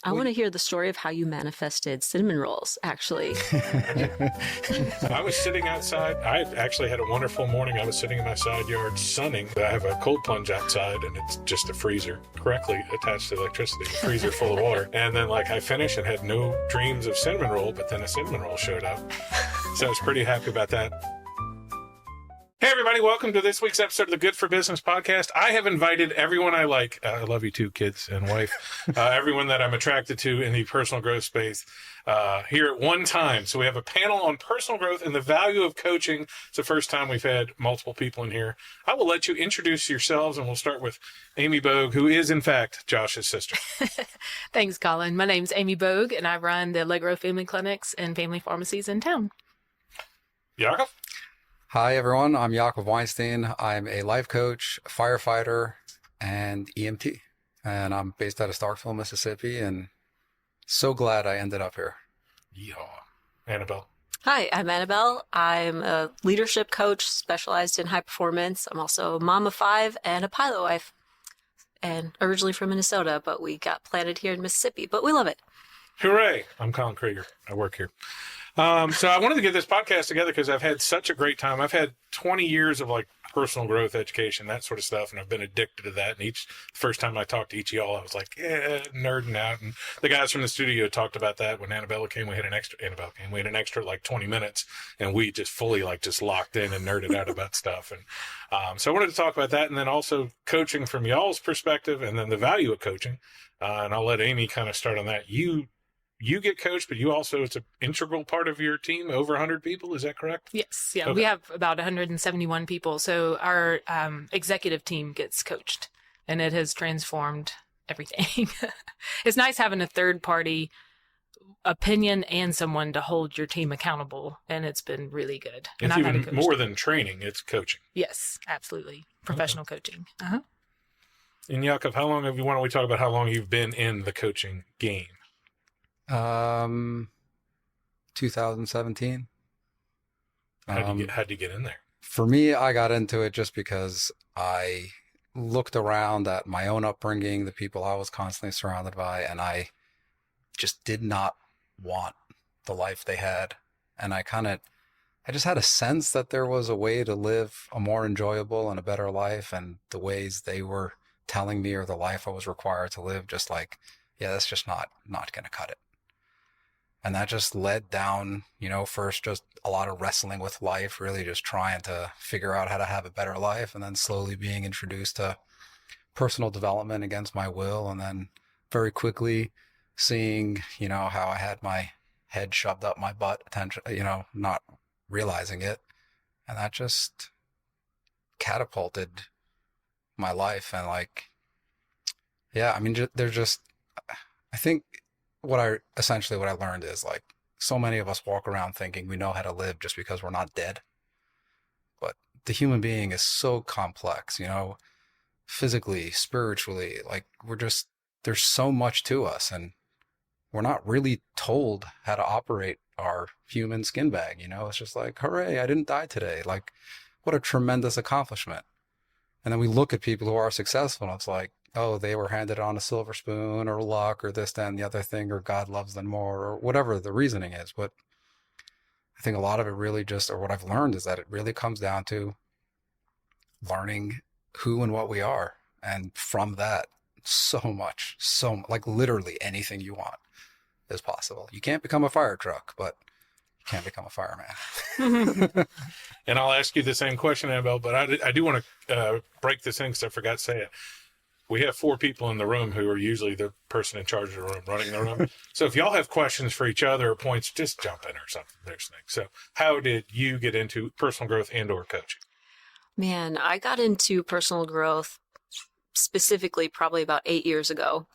I want to hear the story of how you manifested cinnamon rolls, actually. I was sitting outside. I actually had a wonderful morning. I was sitting in my side yard sunning. I have a cold plunge outside, and it's just a freezer correctly attached to electricity, a freezer full of water. And then I finished and had no dreams of cinnamon roll, but then a cinnamon roll showed up. So I was pretty happy about that. Hey, everybody. Welcome to this week's episode of the Good for Business podcast. I have invited everyone I like. I love you too, kids and wife. Everyone that I'm attracted to in the personal growth space here at one time. So we have a panel on personal growth and the value of coaching. It's the first time we've had multiple people in here. I will let you introduce yourselves, and we'll start with Amy Bogue, who is, in fact, Josh's sister. Thanks, Colin. My name's Amy Bogue, and I run the Allegro Family Clinics and Family Pharmacies in town. Yaakov? Hi, everyone. I'm Yaakov Weinstein. I'm a life coach, firefighter, and EMT. And I'm based out of Starkville, Mississippi, and so glad I ended up here. Yeehaw. Annebelle? Hi, I'm Annebelle. I'm a leadership coach specialized in high performance. I'm also a mom of 5 and a pilot wife. And originally from Minnesota, but we got planted here in Mississippi. But we love it. Hooray. I'm Colin Krieger. I work here. So I wanted to get this podcast together because I've had such a great time. I've had 20 years of personal growth education, that sort of stuff, and I've been addicted to that. And first time I talked to each of y'all, I was like, yeah, nerding out. And the guys from the studio talked about that when Annabelle came. We had an extra 20 minutes, and we just fully just locked in and nerded out about stuff. And so I wanted to talk about that, and then also coaching from y'all's perspective, and then the value of coaching. And I'll let Amy kind of start on that. You get coached, but you also, it's an integral part of your team, over 100 people. Is that correct? Yes. Yeah. Okay. We have about 171 people. So our executive team gets coached, and it has transformed everything. It's nice having a third party opinion and someone to hold your team accountable. And it's been really good. It's even more than training. It's coaching. Yes, absolutely. Professional coaching. Uh-huh. And Yaakov, why don't we talk about how long you've been in the coaching game? 2017. How'd you get in there? For me, I got into it just because I looked around at my own upbringing, the people I was constantly surrounded by, and I just did not want the life they had. And I just had a sense that there was a way to live a more enjoyable and a better life, and the ways they were telling me or the life I was required to live, just that's just not going to cut it. And that just led down, first just a lot of wrestling with life, really just trying to figure out how to have a better life, and then slowly being introduced to personal development against my will, and then very quickly seeing, how I had my head shoved up my butt, not realizing it. And that just catapulted my life. And I think what I learned is so many of us walk around thinking we know how to live just because we're not dead. But the human being is so complex, physically, spiritually, there's so much to us, and we're not really told how to operate our human skin bag. It's just hooray, I didn't die today. What a tremendous accomplishment. And then we look at people who are successful, and it's oh, they were handed on a silver spoon, or luck, or this, that, and the other thing, or God loves them more, or whatever the reasoning is. But I think a lot of it really or what I've learned is that it really comes down to learning who and what we are. And from that, literally anything you want is possible. You can't become a fire truck, but you can become a fireman. And I'll ask you the same question, Annabelle, but I do want to break this in because I forgot to say it. We have 4 people in the room who are usually the person in charge of the room, running the room. So if y'all have questions for each other or points, just jump in or something. There's things. So how did you get into personal growth and or coaching? Man, I got into personal growth specifically probably about 8 years ago.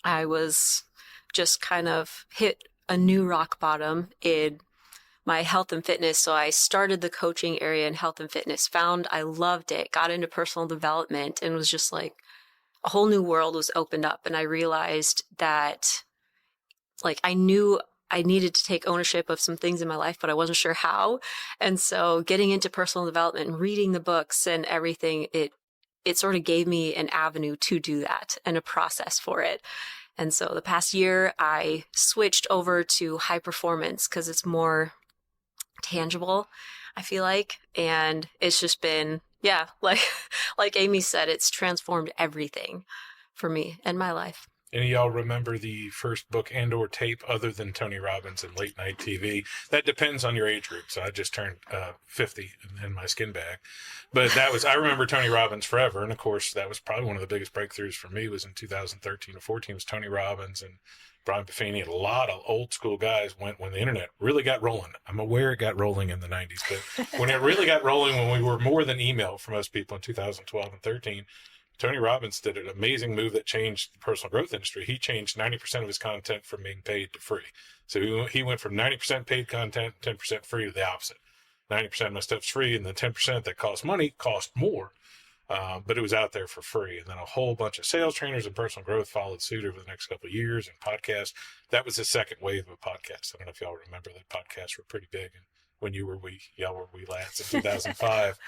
I was just kind of hit a new rock bottom in my health and fitness. So I started the coaching area in health and fitness, found I loved it, got into personal development, and was just a whole new world was opened up. And I realized that I knew I needed to take ownership of some things in my life, but I wasn't sure how. And so getting into personal development and reading the books and everything, it sort of gave me an avenue to do that and a process for it. And so the past year, I switched over to high performance because it's more tangible, I feel like. And it's just been, yeah, like Amy said, it's transformed everything for me and my life. Any of y'all remember the first book and or tape other than Tony Robbins and late night TV? That depends on your age group. So I just turned 50 in my skin bag. But I remember Tony Robbins forever. And of course, that was probably one of the biggest breakthroughs for me was in 2013 or 14 was Tony Robbins and Brian Buffini. And a lot of old school guys went when the internet really got rolling. I'm aware it got rolling in the 90s, but when it really got rolling, when we were more than email for most people in 2012 and 13, Tony Robbins did an amazing move that changed the personal growth industry. He changed 90% of his content from being paid to free. So he went from 90% paid content, 10% free to the opposite. 90% of my stuff's free, and the 10% that cost money cost more, but it was out there for free. And then a whole bunch of sales trainers and personal growth followed suit over the next couple of years, and podcasts. That was the second wave of podcasts. I don't know if y'all remember that podcasts were pretty big and when y'all were wee lads in 2005.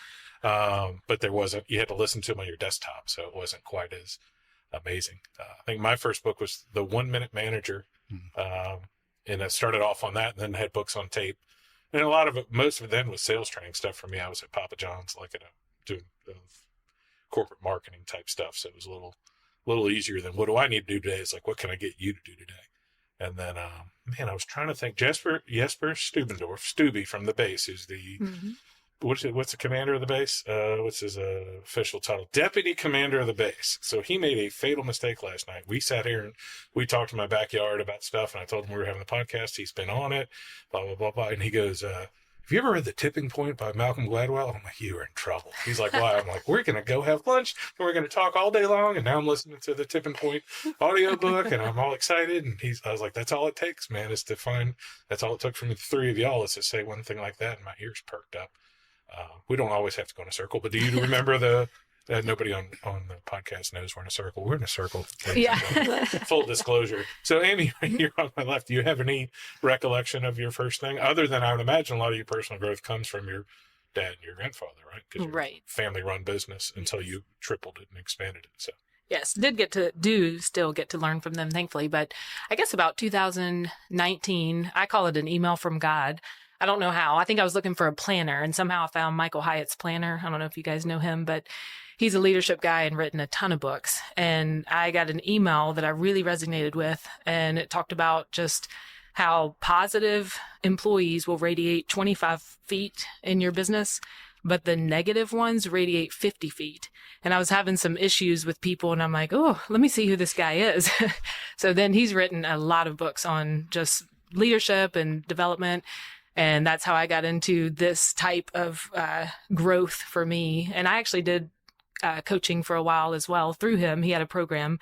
But there wasn't, you had to listen to them on your desktop, so it wasn't quite as amazing. I think my first book was The 1 Minute Manager. And I started off on that and then had books on tape. And most of it then was sales training stuff for me. I was at Papa John's, doing corporate marketing type stuff. So it was a little easier than what do I need to do today? It's like, what can I get you to do today? And then, I was trying to think. Jesper Stubendorf, Stubby from the base, who's the, what's the commander of the base? What's his official title? Deputy commander of the base. So he made a fatal mistake last night. We sat here and we talked in my backyard about stuff, and I told him we were having the podcast. He's been on it, blah, blah, blah, blah. And he goes, have you ever read The Tipping Point by Malcolm Gladwell? I'm like, you are in trouble. He's like, why? I'm like, we're going to go have lunch and we're going to talk all day long. And now I'm listening to the Tipping Point audiobook and I'm all excited. And I was like, that's all it takes, man, that's all it took from the three of y'all is to say one thing like that. And my ears perked up. We don't always have to go in a circle, but do you remember nobody on the podcast knows we're in a circle. We're in a circle. Yeah. Full disclosure. So Amy, you're on my left. Do you have any recollection of your first thing? Other than I would imagine a lot of your personal growth comes from your dad and your grandfather, right? Because right. Family run business until you tripled it and expanded it. So yes, still get to learn from them, thankfully. But I guess about 2019, I call it an email from God. I don't know how. I think I was looking for a planner and somehow I found Michael Hyatt's planner. I don't know if you guys know him, but he's a leadership guy and written a ton of books. And I got an email that I really resonated with. And it talked about just how positive employees will radiate 25 feet in your business, but the negative ones radiate 50 feet. And I was having some issues with people and I'm like, oh, let me see who this guy is. So then he's written a lot of books on just leadership and development. And that's how I got into this type of growth for me. And I actually did coaching for a while as well through him. He had a program.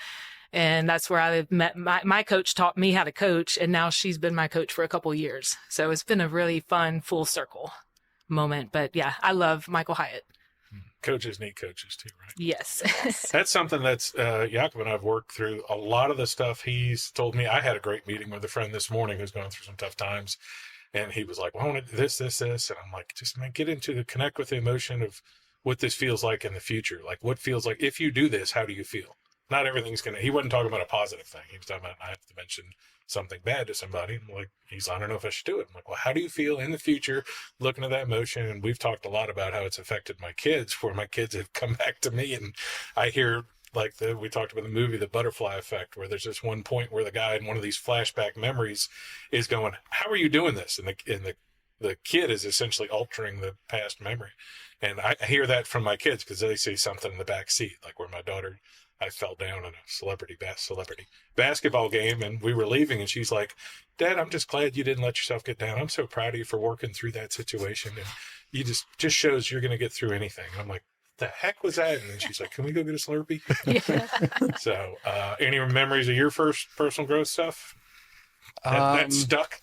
And that's where I met my coach taught me how to coach. And now she's been my coach for a couple years. So it's been a really fun full circle moment. But yeah, I love Michael Hyatt. Coaches need coaches too, right? Yes. That's something that's Yaakov and I've worked through a lot of the stuff he's told me. I had a great meeting with a friend this morning who's going through some tough times. And he was like, well, I want to do this. And I'm like, get into connect with the emotion of what this feels like in the future. Like what feels like, if you do this, how do you feel? Not everything's he wasn't talking about a positive thing. He was talking about, I have to mention something bad to somebody. I'm like, I don't know if I should do it. I'm like, well, how do you feel in the future looking at that emotion? And we've talked a lot about how it's affected my kids, where my kids have come back to me and I hear, we talked about the movie, The Butterfly Effect, where there's this one point where the guy in one of these flashback memories is going, how are you doing this? And the kid is essentially altering the past memory. And I hear that from my kids because they see something in the back seat, like where my daughter, I fell down in a celebrity basketball game and we were leaving and she's like, Dad, I'm just glad you didn't let yourself get down. I'm so proud of you for working through that situation. And you just shows you're going to get through anything. I'm like, the heck was that? And then she's like, can we go get a Slurpee? Yeah. So any memories of your first personal growth stuff that stuck?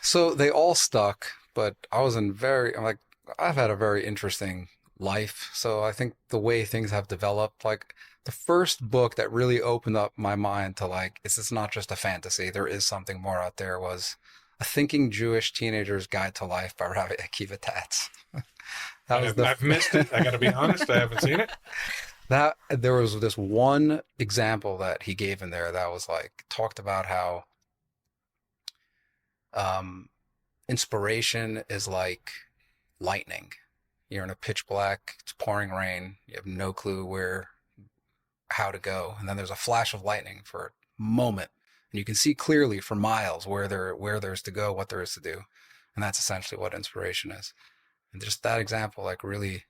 So they all stuck, but I've had a very interesting life. So I think the way things have developed, like the first book that really opened up my mind to this is not just a fantasy, there is something more out there, was A Thinking Jewish Teenager's Guide to Life by Rabbi Akiva Tatz. I've missed it. I got to be honest. I haven't seen it. That there was this one example that he gave in there that was like talked about how inspiration is like lightning. You're in a pitch black, it's pouring rain, you have no clue how to go, and then there's a flash of lightning for a moment, and you can see clearly for miles where there's to go, what there is to do, and that's essentially what inspiration is. And just that example like really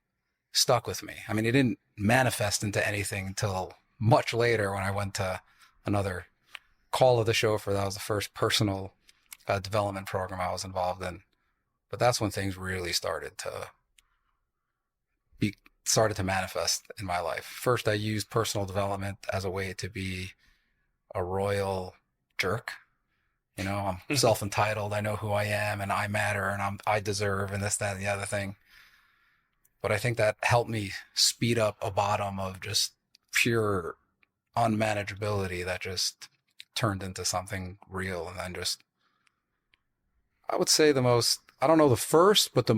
stuck with me. I mean, it didn't manifest into anything until much later when I went to another call of the chauffeur. That was the first personal development program I was involved in. But that's when things really started to manifest in my life. First, I used personal development as a way to be a royal jerk. You know, I'm self-entitled. I know who I am, and I matter, and I deserve, and this, that, and the other thing. But I think that helped me speed up a bottom of just pure unmanageability that just turned into something real. And then just, I would say I don't know the first, but the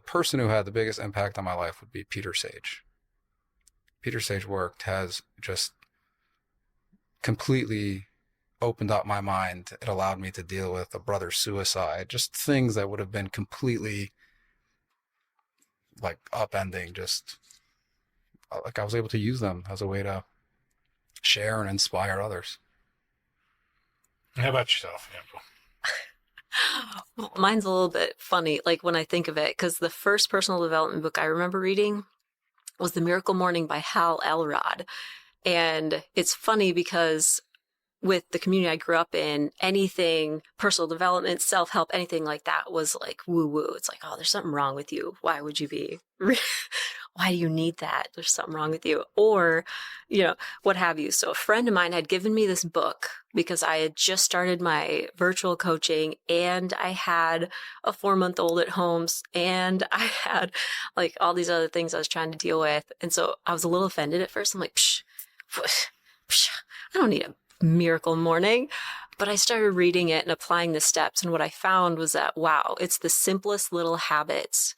person who had the biggest impact on my life would be Peter Sage. Peter Sage has just completely opened up my mind. It allowed me to deal with a brother's suicide, just things that would have been completely like upending. Just like I was able to use them as a way to share and inspire others. How about yourself, Annabelle? Well, mine's a little bit funny, like when I think of it, because the first personal development book I remember reading was The Miracle Morning by Hal Elrod. And it's funny because with the community I grew up in, anything personal development, self-help, anything like that was like woo-woo. It's like, oh, there's something wrong with you. Why would you be? Why do you need that? There's something wrong with you. Or, what have you. So a friend of mine had given me this book because I had just started my virtual coaching and I had a 4-month-old at home and I had like all these other things I was trying to deal with. And so I was a little offended at first. I'm like, I don't need a miracle morning. But I started reading it and applying the steps. And what I found was that, wow, it's the simplest little habits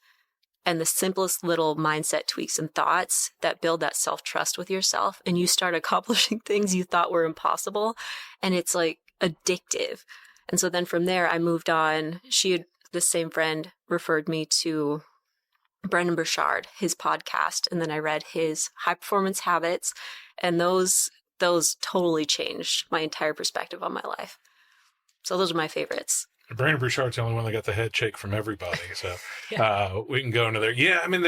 and the simplest little mindset tweaks and thoughts that build that self-trust with yourself. And you start accomplishing things you thought were impossible. And it's like addictive. And so then from there, I moved on. The same friend referred me to Brendon Burchard, his podcast. And then I read his High Performance Habits. And those totally changed my entire perspective on my life. So those are my favorites. Brendon Burchard's the only one that got the head shake from everybody. So Yeah. we can go into there. Yeah, I mean,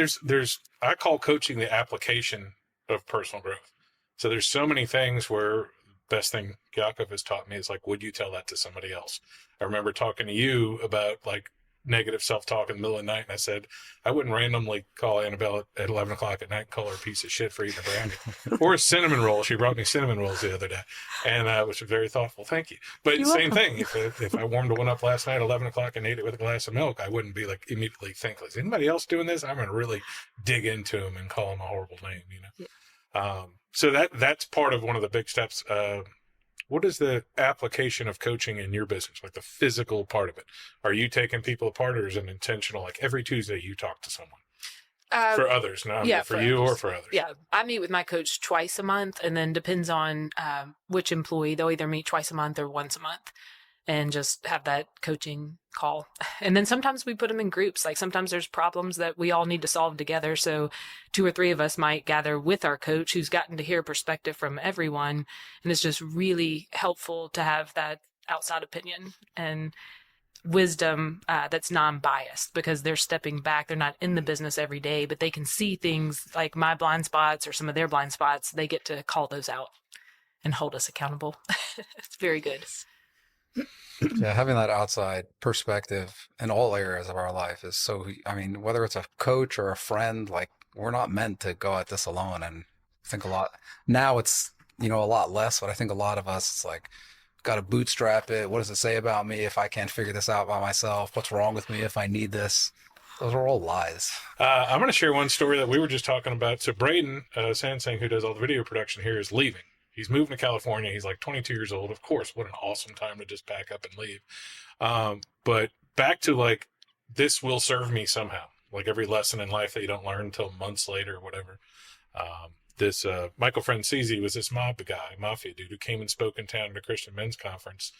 I call coaching the application of personal growth. So there's so many things where best thing Yaakov has taught me is like, would you tell that to somebody else? I remember talking to you about like negative self-talk in the middle of the night, and I said, I wouldn't randomly call Annabelle at 11 o'clock at night and call her a piece of shit for eating a brandy or a cinnamon roll. She brought me cinnamon rolls the other day, and which was very thoughtful. Thank you. But You're same welcome. thing. If I warmed one up last night at 11 o'clock and ate it with a glass of milk, I wouldn't be like immediately think, is anybody else doing this? I'm going to really dig into him and call him a horrible name, Yeah. So that's part of one of the big steps. What is the application of coaching in your business, like the physical part of it? Are you taking people apart, or is it intentional? Like every Tuesday you talk to someone for others, not for you others. or for others? Yeah, I meet with my coach twice a month, and then depends on which employee. They'll either meet twice a month or once a month and just have that coaching call. And then sometimes we put them in groups. Like sometimes there's problems that we all need to solve together. So 2 or 3 of us might gather with our coach who's gotten to hear perspective from everyone. And it's just really helpful to have that outside opinion and wisdom that's non-biased, because they're stepping back. They're not in the business every day, but they can see things like my blind spots or some of their blind spots. They get to call those out and hold us accountable. It's very good. Yeah, having that outside perspective in all areas of our life is whether it's a coach or a friend, like we're not meant to go at this alone. And I think a lot now it's, a lot less, but I think a lot of us, it's like, got to bootstrap it. What does it say about me if I can't figure this out by myself? What's wrong with me if I need this? Those are all lies. I'm going to share one story that we were just talking about. So Braden Sansing, who does all the video production here, is leaving. He's moving to California. He's like 22 years old. Of course, what an awesome time to just pack up and leave. But back to like, this will serve me somehow. Like every lesson in life that you don't learn until months later or whatever. This Michael Francesi was this mafia dude who came and spoke in town at a Christian men's conference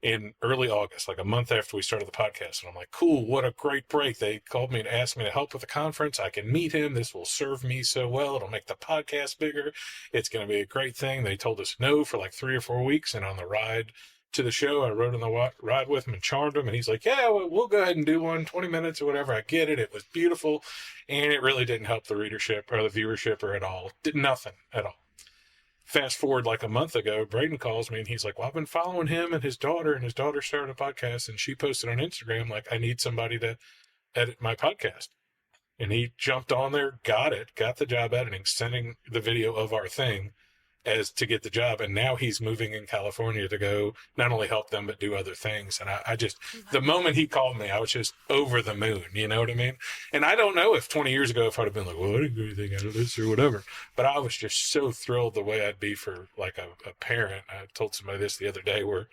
in early August, like a month after we started the podcast. And I'm like, cool, what a great break. They called me and asked me to help with the conference. I can meet him. This will serve me so well. It'll make the podcast bigger. It's going to be a great thing. They told us no for like 3 or 4 weeks. And on the ride to the show, I rode on the ride with him and charmed him. And he's like, yeah, we'll go ahead and do one, 20 minutes or whatever. I get it. It was beautiful. And it really didn't help the readership or the viewership or at all. Did nothing at all. Fast forward like a month ago, Braden calls me and he's like, well, I've been following him and his daughter started a podcast and she posted on Instagram, like, I need somebody to edit my podcast. And he jumped on there, got the job editing, sending the video of our thing as to get the job. And now he's moving in California to go not only help them, but do other things. And I just, the moment he called me, I was just over the moon. You know what I mean? And I don't know if 20 years ago, if I'd have been like, well, I didn't do anything out of this or whatever, but I was just so thrilled the way I'd be for like a parent. I told somebody this the other day where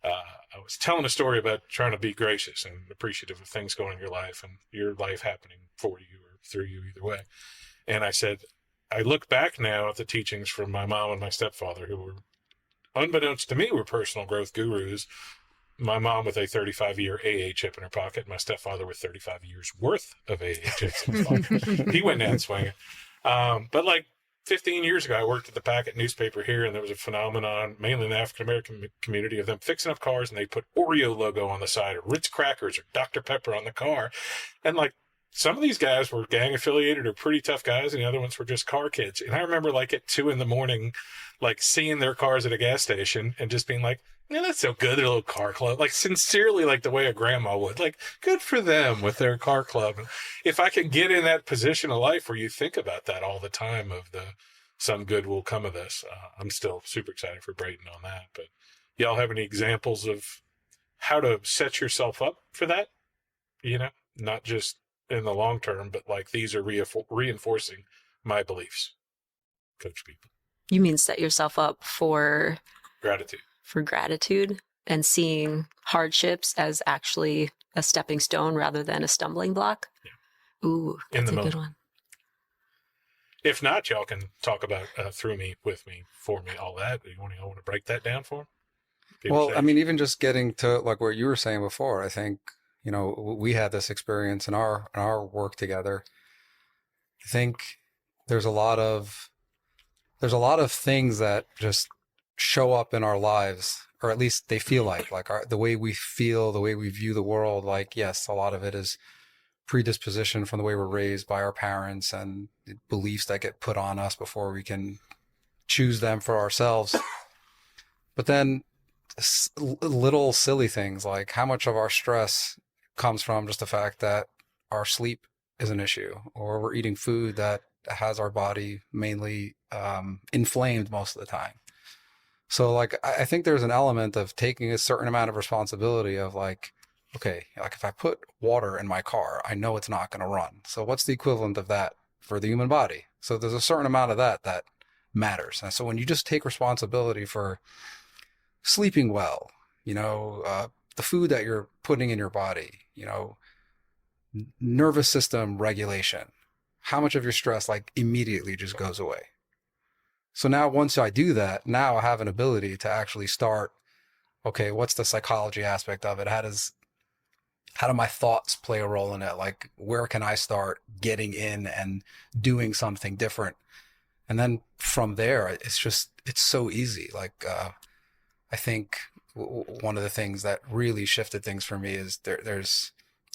I was telling a story about trying to be gracious and appreciative of things going in your life and your life happening for you or through you either way. And I said, I look back now at the teachings from my mom and my stepfather, who were, unbeknownst to me, were personal growth gurus. My mom with a 35-year AA chip in her pocket, my stepfather with 35 years worth of AA chips in his pocket. He went down swinging. But like 15 years ago, I worked at the Packet newspaper here, and there was a phenomenon, mainly in the African-American community, of them fixing up cars, and they put Oreo logo on the side, or Ritz crackers, or Dr. Pepper on the car. And like, some of these guys were gang affiliated or pretty tough guys, and the other ones were just car kids. And I remember like at 2 a.m, like seeing their cars at a gas station and just being like, yeah, that's so good. Their little car club, like sincerely, like the way a grandma would, like good for them with their car club. If I can get in that position of life where you think about that all the time of some good will come of this, I'm still super excited for Braden on that. But y'all have any examples of how to set yourself up for that? You know, not just in the long term, but like these are reinforcing my beliefs. Coach people. You mean set yourself up for gratitude and seeing hardships as actually a stepping stone rather than a stumbling block? Yeah. Ooh, that's a good one. If not, y'all can talk about through me, with me, for me, all that. You want to break that down for them? Well, I mean, even just getting to like what you were saying before, I think, you know, we had this experience in our work together. I think there's a lot of things that just show up in our lives, or at least they feel like the way we feel, the way we view the world. Like, yes, a lot of it is predisposition from the way we're raised by our parents and beliefs that get put on us before we can choose them for ourselves. But then little silly things like how much of our stress comes from just the fact that our sleep is an issue, or we're eating food that has our body mainly inflamed most of the time. So like, I think there's an element of taking a certain amount of responsibility of like, okay, like if I put water in my car, I know it's not going to run. So what's the equivalent of that for the human body? So there's a certain amount of that matters. And so when you just take responsibility for sleeping well, you know, the food that you're putting in your body, you know, nervous system regulation, how much of your stress like immediately just goes away. So now once I do that, now I have an ability to actually start, okay, what's the psychology aspect of it? How do my thoughts play a role in it? Like, where can I start getting in and doing something different? And then from there, it's so easy. Like, I think one of the things that really shifted things for me is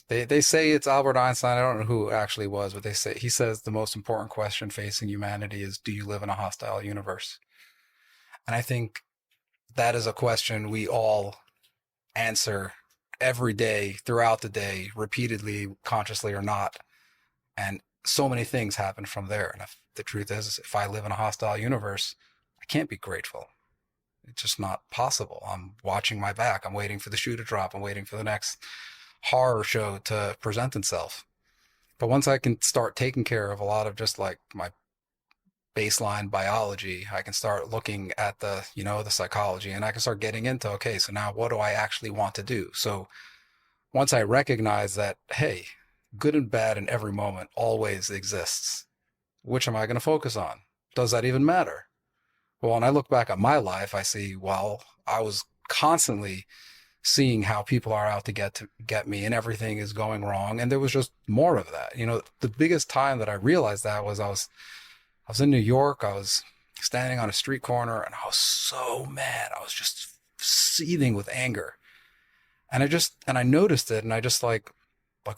they say it's Albert Einstein. I don't know who it actually was, but he says the most important question facing humanity is, do you live in a hostile universe? And I think that is a question we all answer every day, throughout the day, repeatedly, consciously or not. And so many things happen from there. And the truth is, if I live in a hostile universe, I can't be grateful. It's just not possible. I'm watching my back. I'm waiting for the shoe to drop. I'm waiting for the next horror show to present itself. But once I can start taking care of a lot of just like my baseline biology, I can start looking at the psychology, and I can start getting into, okay, so now what do I actually want to do? So once I recognize that, hey, good and bad in every moment always exists, which am I going to focus on? Does that even matter? Well, when I look back at my life, I see, well, I was constantly seeing how people are out to get me and everything is going wrong. And there was just more of that. You know, the biggest time that I realized that was I was in New York. I was standing on a street corner and I was so mad. I was just seething with anger. And I noticed it and I just like,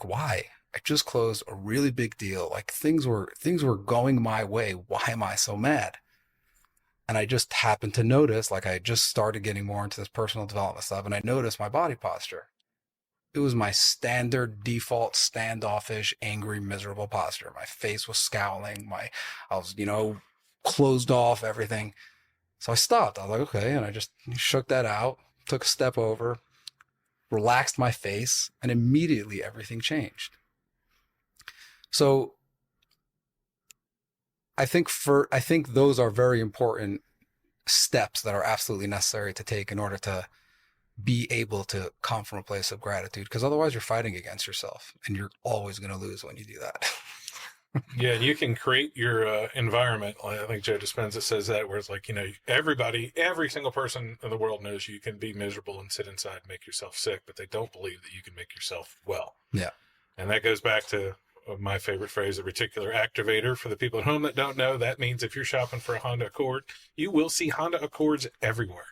why? I just closed a really big deal. Like things were going my way. Why am I so mad? And I just happened to notice, like I just started getting more into this personal development stuff, and I noticed my body posture. It was my standard default standoffish, angry, miserable posture. My face was scowling. I was, closed off, everything. So I stopped. I was like, okay. And I just shook that out, took a step over, relaxed my face, and immediately everything changed. So I think those are very important steps that are absolutely necessary to take in order to be able to come from a place of gratitude, because otherwise you're fighting against yourself and you're always going to lose when you do that. Yeah, and you can create your environment. I think Joe Dispenza says that, where it's like, every single person in the world knows you can be miserable and sit inside and make yourself sick, but they don't believe that you can make yourself well. Yeah. And that goes back to my favorite phrase, a reticular activator. For the people at home that don't know, that means if you're shopping for a Honda Accord, you will see Honda Accords everywhere.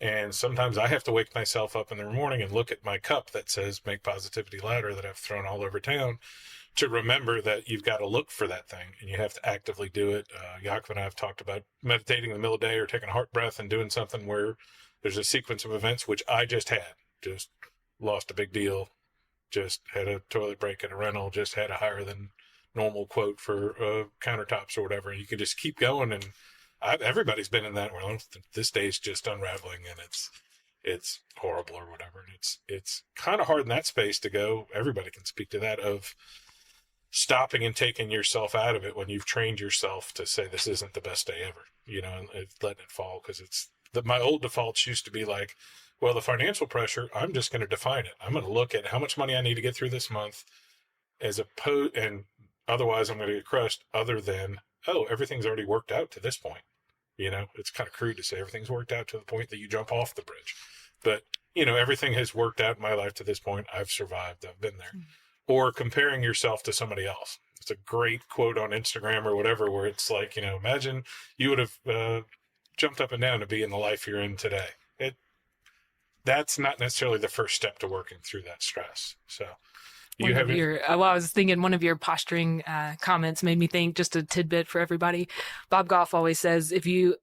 And sometimes I have to wake myself up in the morning and look at my cup that says "Make Positivity Louder" that I've thrown all over town, to remember that you've got to look for that thing and you have to actively do it. Yaakov and I have talked about meditating in the middle of the day or taking a heart breath and doing something where there's a sequence of events, which I just lost a big deal. Just had a toilet break at a rental, just had a higher than normal quote for countertops or whatever. And you can just keep going. And everybody's been in that where this day's just unraveling and it's horrible or whatever. And it's kind of hard in that space to go. Everybody can speak to that, of stopping and taking yourself out of it when you've trained yourself to say, this isn't the best day ever, and letting it fall. Because my old defaults used to be like, well, the financial pressure, I'm just going to define it. I'm going to look at how much money I need to get through this month, and otherwise I'm going to get crushed, other than, everything's already worked out to this point. It's kind of crude to say everything's worked out to the point that you jump off the bridge. But, everything has worked out in my life to this point. I've survived. I've been there. Mm-hmm. Or comparing yourself to somebody else. It's a great quote on Instagram or whatever, where it's like, imagine you would have jumped up and down to be in the life you're in today. That's not necessarily the first step to working through that stress. So I was thinking one of your posturing comments made me think, just a tidbit for everybody. Bob Goff always says, if you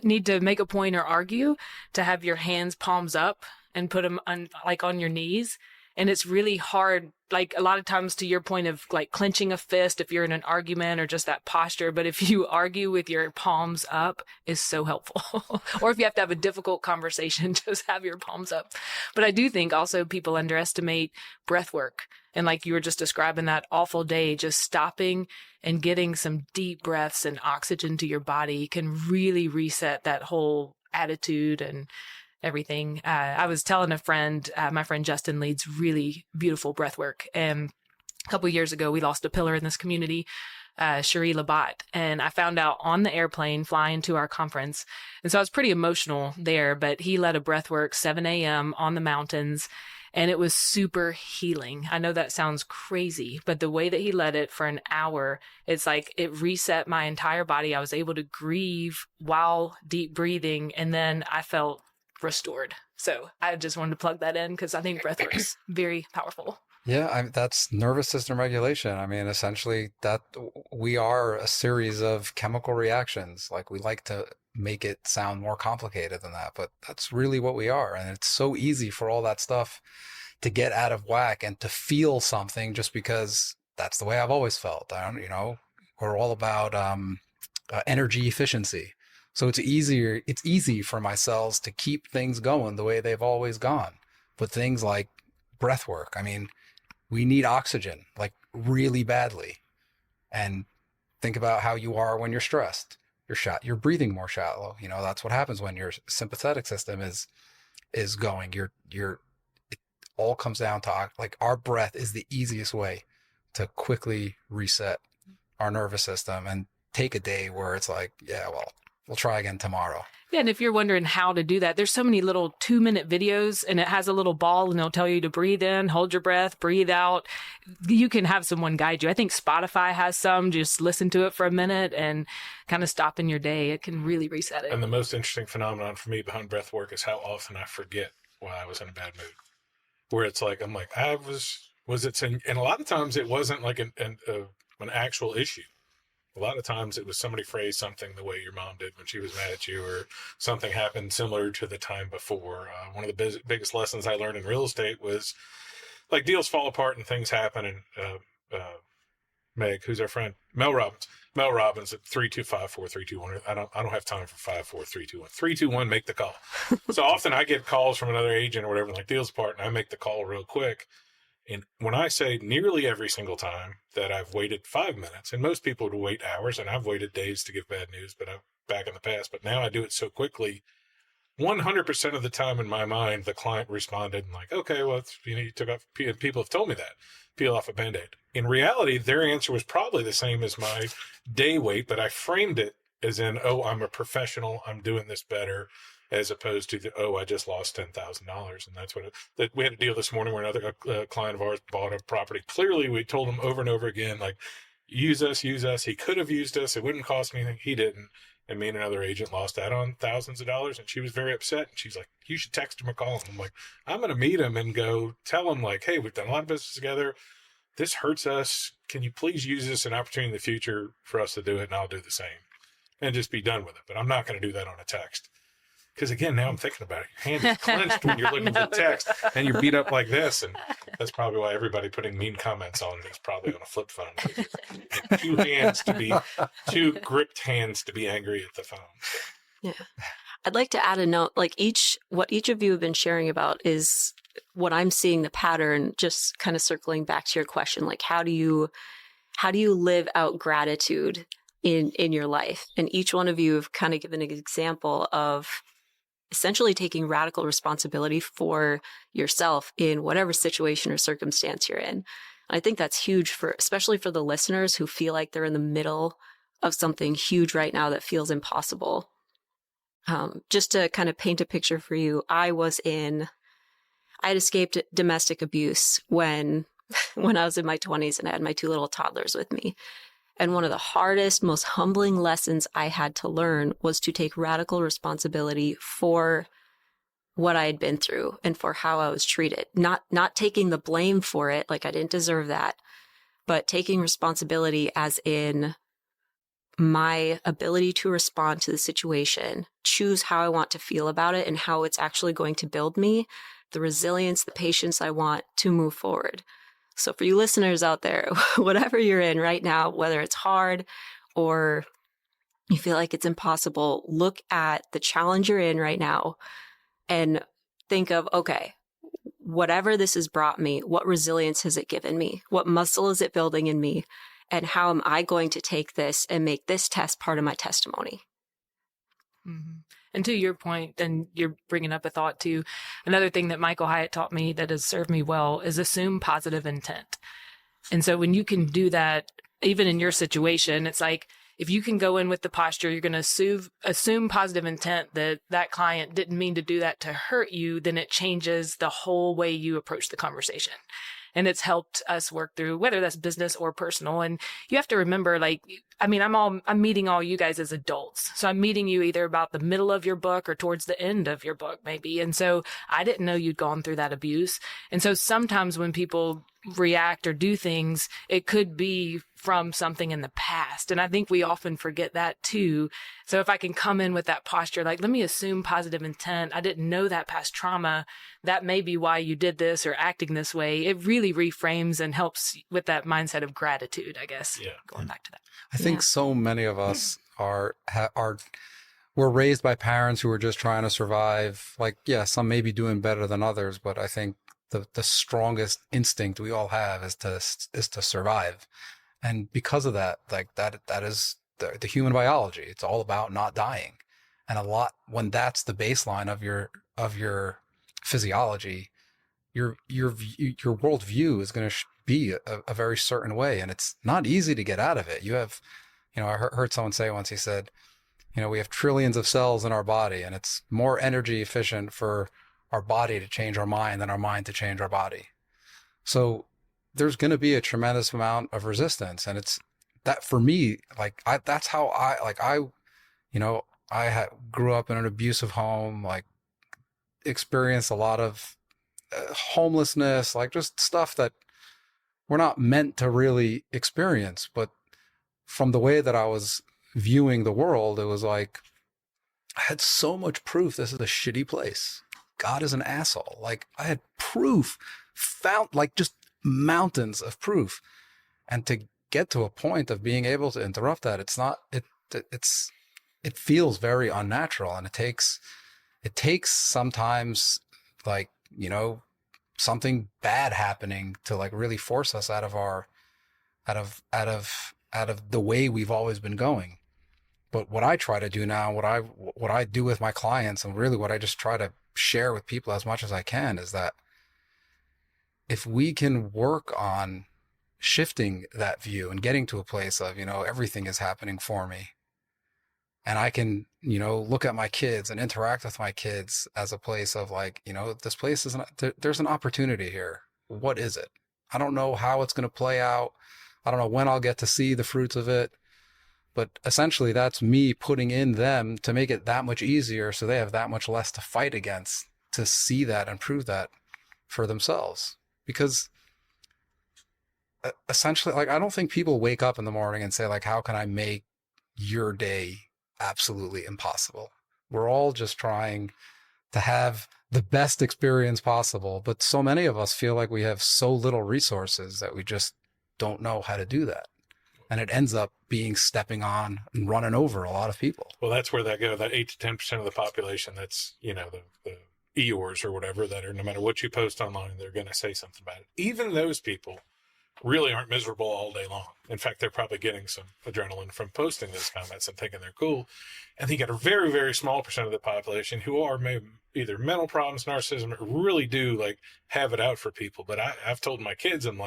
need to make a point or argue, to have your hands palms up and put them on your knees. And it's really hard, like a lot of times, to your point of like clenching a fist if you're in an argument or just that posture. But if you argue with your palms up, is so helpful. Or if you have to have a difficult conversation, just have your palms up. But I do think also people underestimate breath work. And like you were just describing that awful day, just stopping and getting some deep breaths and oxygen to your body can really reset that whole attitude and everything. I was telling a friend, my friend Justin leads really beautiful breath work. And a couple of years ago, we lost a pillar in this community, Cherie Labat. And I found out on the airplane flying to our conference. And so I was pretty emotional there, but he led a breath work 7 a.m. on the mountains. And it was super healing. I know that sounds crazy, but the way that he led it for an hour, it's like it reset my entire body. I was able to grieve while deep breathing. And then I felt restored. So I just wanted to plug that in because I think breathwork is very powerful. Yeah, that's nervous system regulation. I mean, essentially that we are a series of chemical reactions. Like, we like to make it sound more complicated than that, but that's really what we are. And it's so easy for all that stuff to get out of whack and to feel something just because that's the way I've always felt. We're all about energy efficiency. So it's easy for my cells to keep things going the way they've always gone. But things like breath work, I mean, we need oxygen, like really badly. And think about how you are when you're stressed. You're breathing more shallow. That's what happens when your sympathetic system is going. It all comes down to, like, our breath is the easiest way to quickly reset our nervous system. And take a day where it's like, yeah, well, we'll try again tomorrow. Yeah, and if you're wondering how to do that, there's so many little 2-minute videos, and it has a little ball, and it'll tell you to breathe in, hold your breath, breathe out. You can have someone guide you. I think Spotify has some. Just listen to it for a minute and kind of stop in your day. It can really reset it. And the most interesting phenomenon for me behind breath work is how often I forget why I was in a bad mood. Where it's like, I'm like, and a lot of times it wasn't like an actual issue. A lot of times it was somebody phrased something the way your mom did when she was mad at you, or something happened similar to the time before. One of the biggest lessons I learned in real estate was, like, deals fall apart and things happen. And Meg, who's our friend, Mel Robbins at 325-4321. I don't have time for 54321. 321, make the call. So often I get calls from another agent or whatever, like, deals apart, and I make the call real quick. And when I say nearly every single time that I've waited 5 minutes, and most people would wait hours, and I've waited days to give bad news, but I'm back in the past, but now I do it so quickly, 100% of the time in my mind, the client responded and like, okay, well, you took off, people have told me that, peel off a Band-Aid. In reality, their answer was probably the same as my day wait, but I framed it as in, oh, I'm a professional, I'm doing this better, as opposed to I just lost $10,000. And that's what we had a deal this morning where another client of ours bought a property. Clearly, we told him over and over again, like, use us. He could have used us. It wouldn't cost me anything. He didn't. And me and another agent lost out on thousands of dollars. And she was very upset. And she's like, you should text him or call him. I'm like, I'm going to meet him and go tell him, like, hey, we've done a lot of business together. This hurts us. Can you please use this as an opportunity in the future for us to do it? And I'll do the same. And just be done with it. But I'm not going to do that on a text. Because again, now I'm thinking about it. Your hand is clenched when you're looking for text, and you're beat up like this. And that's probably why everybody putting mean comments on is probably on a flip phone. Two gripped hands to be angry at the phone. Yeah. I'd like to add a note, like what each of you have been sharing about is what I'm seeing the pattern, just kind of circling back to your question, like how do you live out gratitude in your life? And each one of you have kind of given an example of essentially taking radical responsibility for yourself in whatever situation or circumstance you're in. I think that's huge especially for the listeners who feel like they're in the middle of something huge right now that feels impossible. Just to kind of paint a picture for you, I had escaped domestic abuse when I was in my 20s, and I had my 2 little toddlers with me. And one of the hardest, most humbling lessons I had to learn was to take radical responsibility for what I had been through and for how I was treated. Not taking the blame for it, like I didn't deserve that, but taking responsibility as in my ability to respond to the situation, choose how I want to feel about it and how it's actually going to build me, the resilience, the patience I want to move forward. So for you listeners out there, whatever you're in right now, whether it's hard or you feel like it's impossible, look at the challenge you're in right now and think of, okay, whatever this has brought me, what resilience has it given me? What muscle is it building in me? And how am I going to take this and make this test part of my testimony? Mm-hmm. And to your point, and you're bringing up a thought too, another thing that Michael Hyatt taught me that has served me well is assume positive intent. And so when you can do that, even in your situation, it's like, if you can go in with the posture, you're going to assume positive intent that client didn't mean to do that to hurt you, then it changes the whole way you approach the conversation. And it's helped us work through whether that's business or personal. And you have to remember, like, I mean, I'm meeting all you guys as adults. So I'm meeting you either about the middle of your book or towards the end of your book, maybe. And so I didn't know you'd gone through that abuse. And so sometimes when people react or do things, it could be from something in the past. And I think we often forget that too. So if I can come in with that posture, like, let me assume positive intent. I didn't know that past trauma. That may be why you did this or acting this way. It really reframes and helps with that mindset of gratitude, I guess. Yeah. Going back to that. I think so many of us were raised by parents who were just trying to survive. Like, yeah, some may be doing better than others, but I think the strongest instinct we all have is to survive. And because of that, like that is the human biology. It's all about not dying. And when that's the baseline of your physiology, your worldview is going to be a very certain way. And it's not easy to get out of it. You have, I heard someone say once, he said, we have trillions of cells in our body, and it's more energy efficient for our body to change our mind than our mind to change our body. So there's going to be a tremendous amount of resistance. And it's that for me, that's how I grew up in an abusive home, experienced a lot of homelessness, just stuff that we're not meant to really experience. But from the way that I was viewing the world, it was I had so much proof this is a shitty place. God is an asshole. I had proof, found just mountains of proof. And to get to a point of being able to interrupt that, it feels very unnatural. And it takes sometimes something bad happening to really force us out of the way we've always been going. But what I try to do now, what I do with my clients, and really what I just try to share with people as much as I can, is that if we can work on shifting that view and getting to a place of, everything is happening for me, and I can, look at my kids and interact with my kids as a place of this place is there's an opportunity here. What is it? I don't know how it's going to play out. I don't know when I'll get to see the fruits of it. But essentially, that's me putting in them to make it that much easier so they have that much less to fight against, to see that and prove that for themselves. Because essentially, I don't think people wake up in the morning and say, how can I make your day absolutely impossible? We're all just trying to have the best experience possible. But so many of us feel like we have so little resources that we just don't know how to do that. And it ends up being stepping on and running over a lot of people. Well, that's where that 8 to 10% of the population, that's, the Eeyores or whatever, that are, no matter what you post online, they're going to say something about it. Even those people really aren't miserable all day long. In fact, they're probably getting some adrenaline from posting those comments and thinking they're cool. And you got a very, very small percent of the population who are maybe either mental problems, narcissism, or really do have it out for people. But I've told my kids, I'm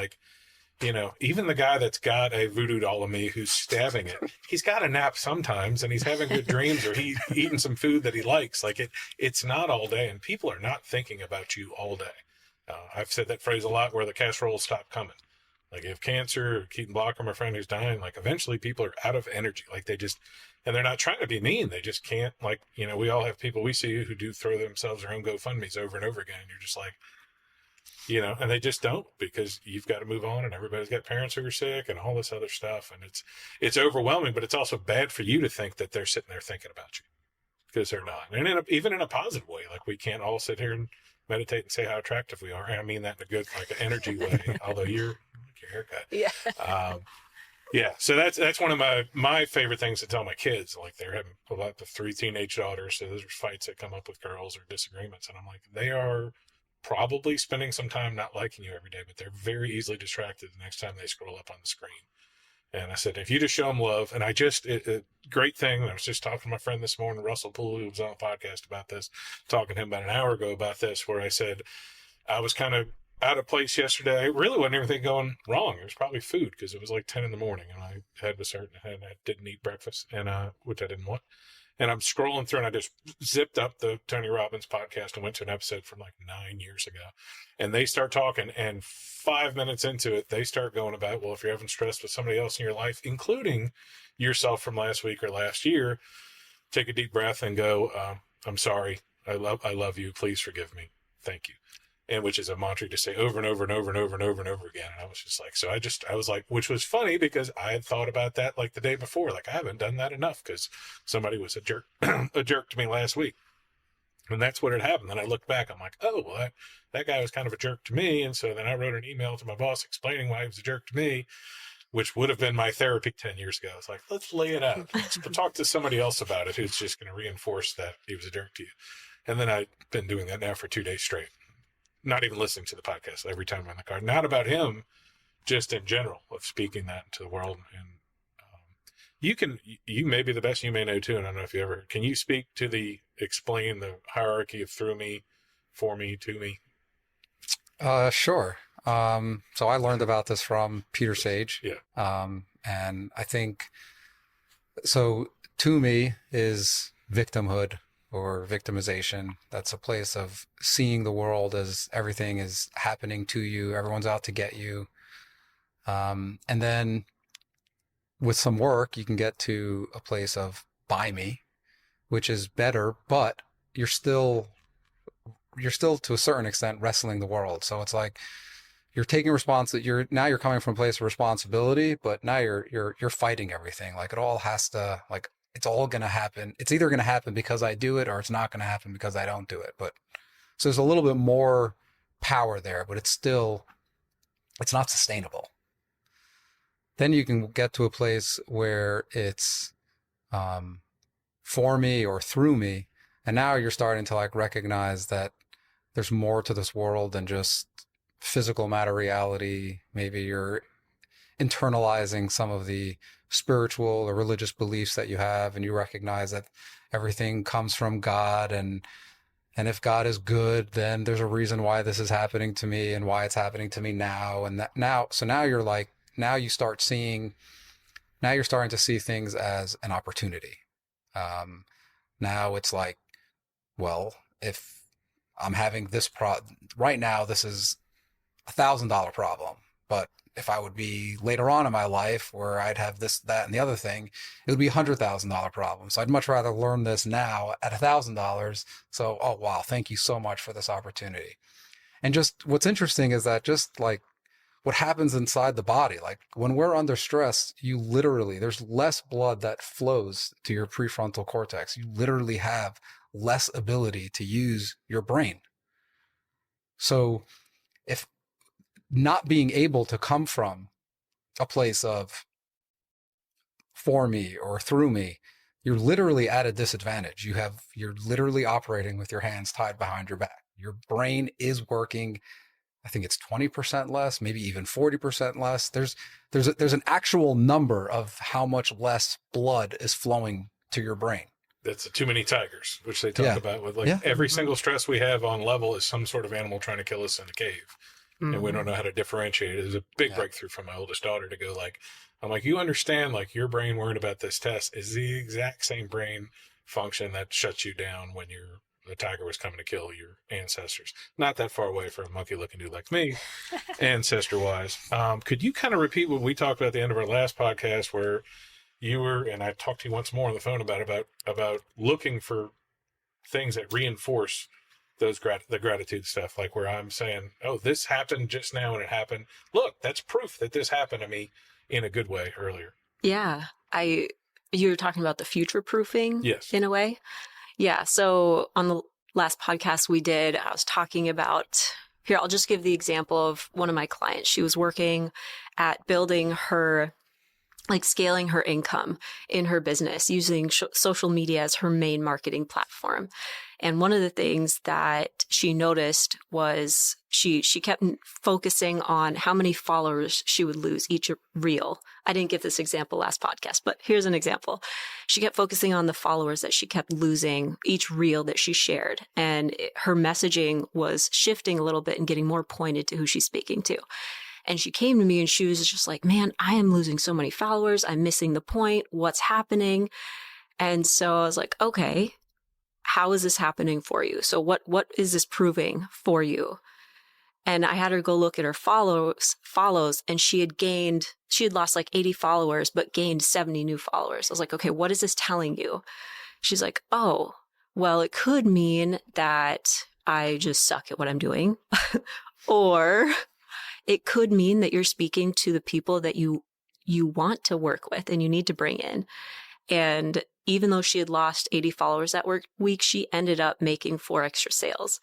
even the guy that's got a voodoo doll of me who's stabbing it, he's got a nap sometimes, and he's having good dreams, or he's eating some food that he likes. It's not all day, and people are not thinking about you all day. I've said that phrase a lot, where the casseroles stop coming. You have cancer, or Keaton Blocker, my friend who's dying, eventually people are out of energy. And they're not trying to be mean. They just can't, we all have people we see who do throw themselves their own GoFundMes over and over again. And you're just and they just don't, because you've got to move on, and everybody's got parents who are sick and all this other stuff. And it's overwhelming, but it's also bad for you to think that they're sitting there thinking about you, because they're not. And even in a positive way, we can't all sit here and meditate and say how attractive we are. And I mean that in a good, an energy way, although your haircut. Yeah. Yeah. So that's one of my favorite things to tell my kids. They're having about the 3 teenage daughters. So there's fights that come up with girls or disagreements. And I'm they are probably spending some time not liking you every day, but they're very easily distracted the next time they scroll up on the screen. And I said, if you just show them love, and a great thing, I was just talking to my friend this morning, Russell Poole, who was on a podcast about this, talking to him about an hour ago about this, where I said, I was kind of out of place yesterday. It really wasn't anything going wrong. It was probably food, because it was 10 in the morning, and I didn't eat breakfast, and which I didn't want. And I'm scrolling through, and I just zipped up the Tony Robbins podcast and went to an episode from 9 years ago. And they start talking, and 5 minutes into it, they start going about, well, if you're having stress with somebody else in your life, including yourself from last week or last year, take a deep breath and go, I'm sorry. I love you. Please forgive me. Thank you. And which is a mantra to say over and over and over and over and over and over again. And I was just I was which was funny, because I had thought about that the day before. I haven't done that enough, because somebody was a jerk, a jerk to me last week. And that's what had happened. Then I looked back, I'm oh, well, that guy was kind of a jerk to me. And so then I wrote an email to my boss explaining why he was a jerk to me, which would have been my therapy 10 years ago. It's let's lay it out. Let's talk to somebody else about it who's just going to reinforce that he was a jerk to you. And then I've been doing that now for 2 days straight. Not even listening to the podcast every time I'm in the car. Not about him, just in general, of speaking that into the world. And you may be the best, you may know too, and I don't know if you ever, can you speak to explain the hierarchy of through me, for me, to me? Sure. So I learned about this from Peter Sage. Yeah. And I think So to me is victimhood or victimization. That's a place of seeing the world as everything is happening to you. Everyone's out to get you. And then with some work, you can get to a place of buy me, which is better, but you're still to a certain extent wrestling the world. So it's like you're taking you're coming from a place of responsibility, but now you're fighting everything. Like it all has to, like, it's all going to happen. It's either going to happen because I do it or it's not going to happen because I don't do it. But so there's a little bit more power there, but it's not sustainable. Then you can get to a place where it's for me or through me. And now you're starting to like recognize that there's more to this world than just physical matter reality. Maybe you're internalizing some of the spiritual or religious beliefs that you have, and you recognize that everything comes from God, and if God is good, then there's a reason why this is happening to me and why it's happening to me now. And that now you're like, now you're starting to see things as an opportunity. Now it's like, well, if I'm having this right now, this is $1,000 problem, but if I would be later on in my life where I'd have this, that, and the other thing, it would be $100,000 problem. So I'd much rather learn this now at $1,000. So, oh, wow, thank you so much for this opportunity. And just what's interesting is that just like what happens inside the body, like when we're under stress, there's less blood that flows to your prefrontal cortex. You literally have less ability to use your brain. So if not being able to come from a place of for me or through me, you're literally at a disadvantage. You're literally operating with your hands tied behind your back. Your brain is working, I think it's 20% less, maybe even 40% less. There's an actual number of how much less blood is flowing to your brain. That's too many tigers, which they talk about with like every single stress we have on level is some sort of animal trying to kill us in a cave. Mm-hmm. And we don't know how to differentiate it. It was a big breakthrough for my oldest daughter to go like, I'm like, you understand, like your brain worried about this test is the exact same brain function that shuts you down when the tiger was coming to kill your ancestors. Not that far away from a monkey looking dude like me, ancestor wise. Could you kind of repeat what we talked about at the end of our last podcast where you were, and I talked to you once more on the phone about looking for things that reinforce the gratitude stuff, like where I'm saying, oh, this happened just now and it happened. Look, that's proof that this happened to me in a good way earlier. Yeah. You were talking about the future proofing. Yes. In a way. Yeah. So on the last podcast we did, I was talking about, here, I'll just give the example of one of my clients. She was working at building scaling her income in her business using social media as her main marketing platform. And one of the things that she noticed was she kept focusing on how many followers she would lose each reel. I didn't give this example last podcast, but here's an example. She kept focusing on the followers that she kept losing each reel that she shared. And her messaging was shifting a little bit and getting more pointed to who she's speaking to. And she came to me and she was just like, man, I am losing so many followers. I'm missing the point. What's happening? And so I was like, okay, how is this happening for you? So what is this proving for you? And I had her go look at her follows, and she had lost like 80 followers, but gained 70 new followers. I was like, okay, what is this telling you? She's like, oh, well, it could mean that I just suck at what I'm doing, or it could mean that you're speaking to the people that you want to work with and you need to bring in. And even though she had lost 80 followers that week, she ended up making 4 extra sales.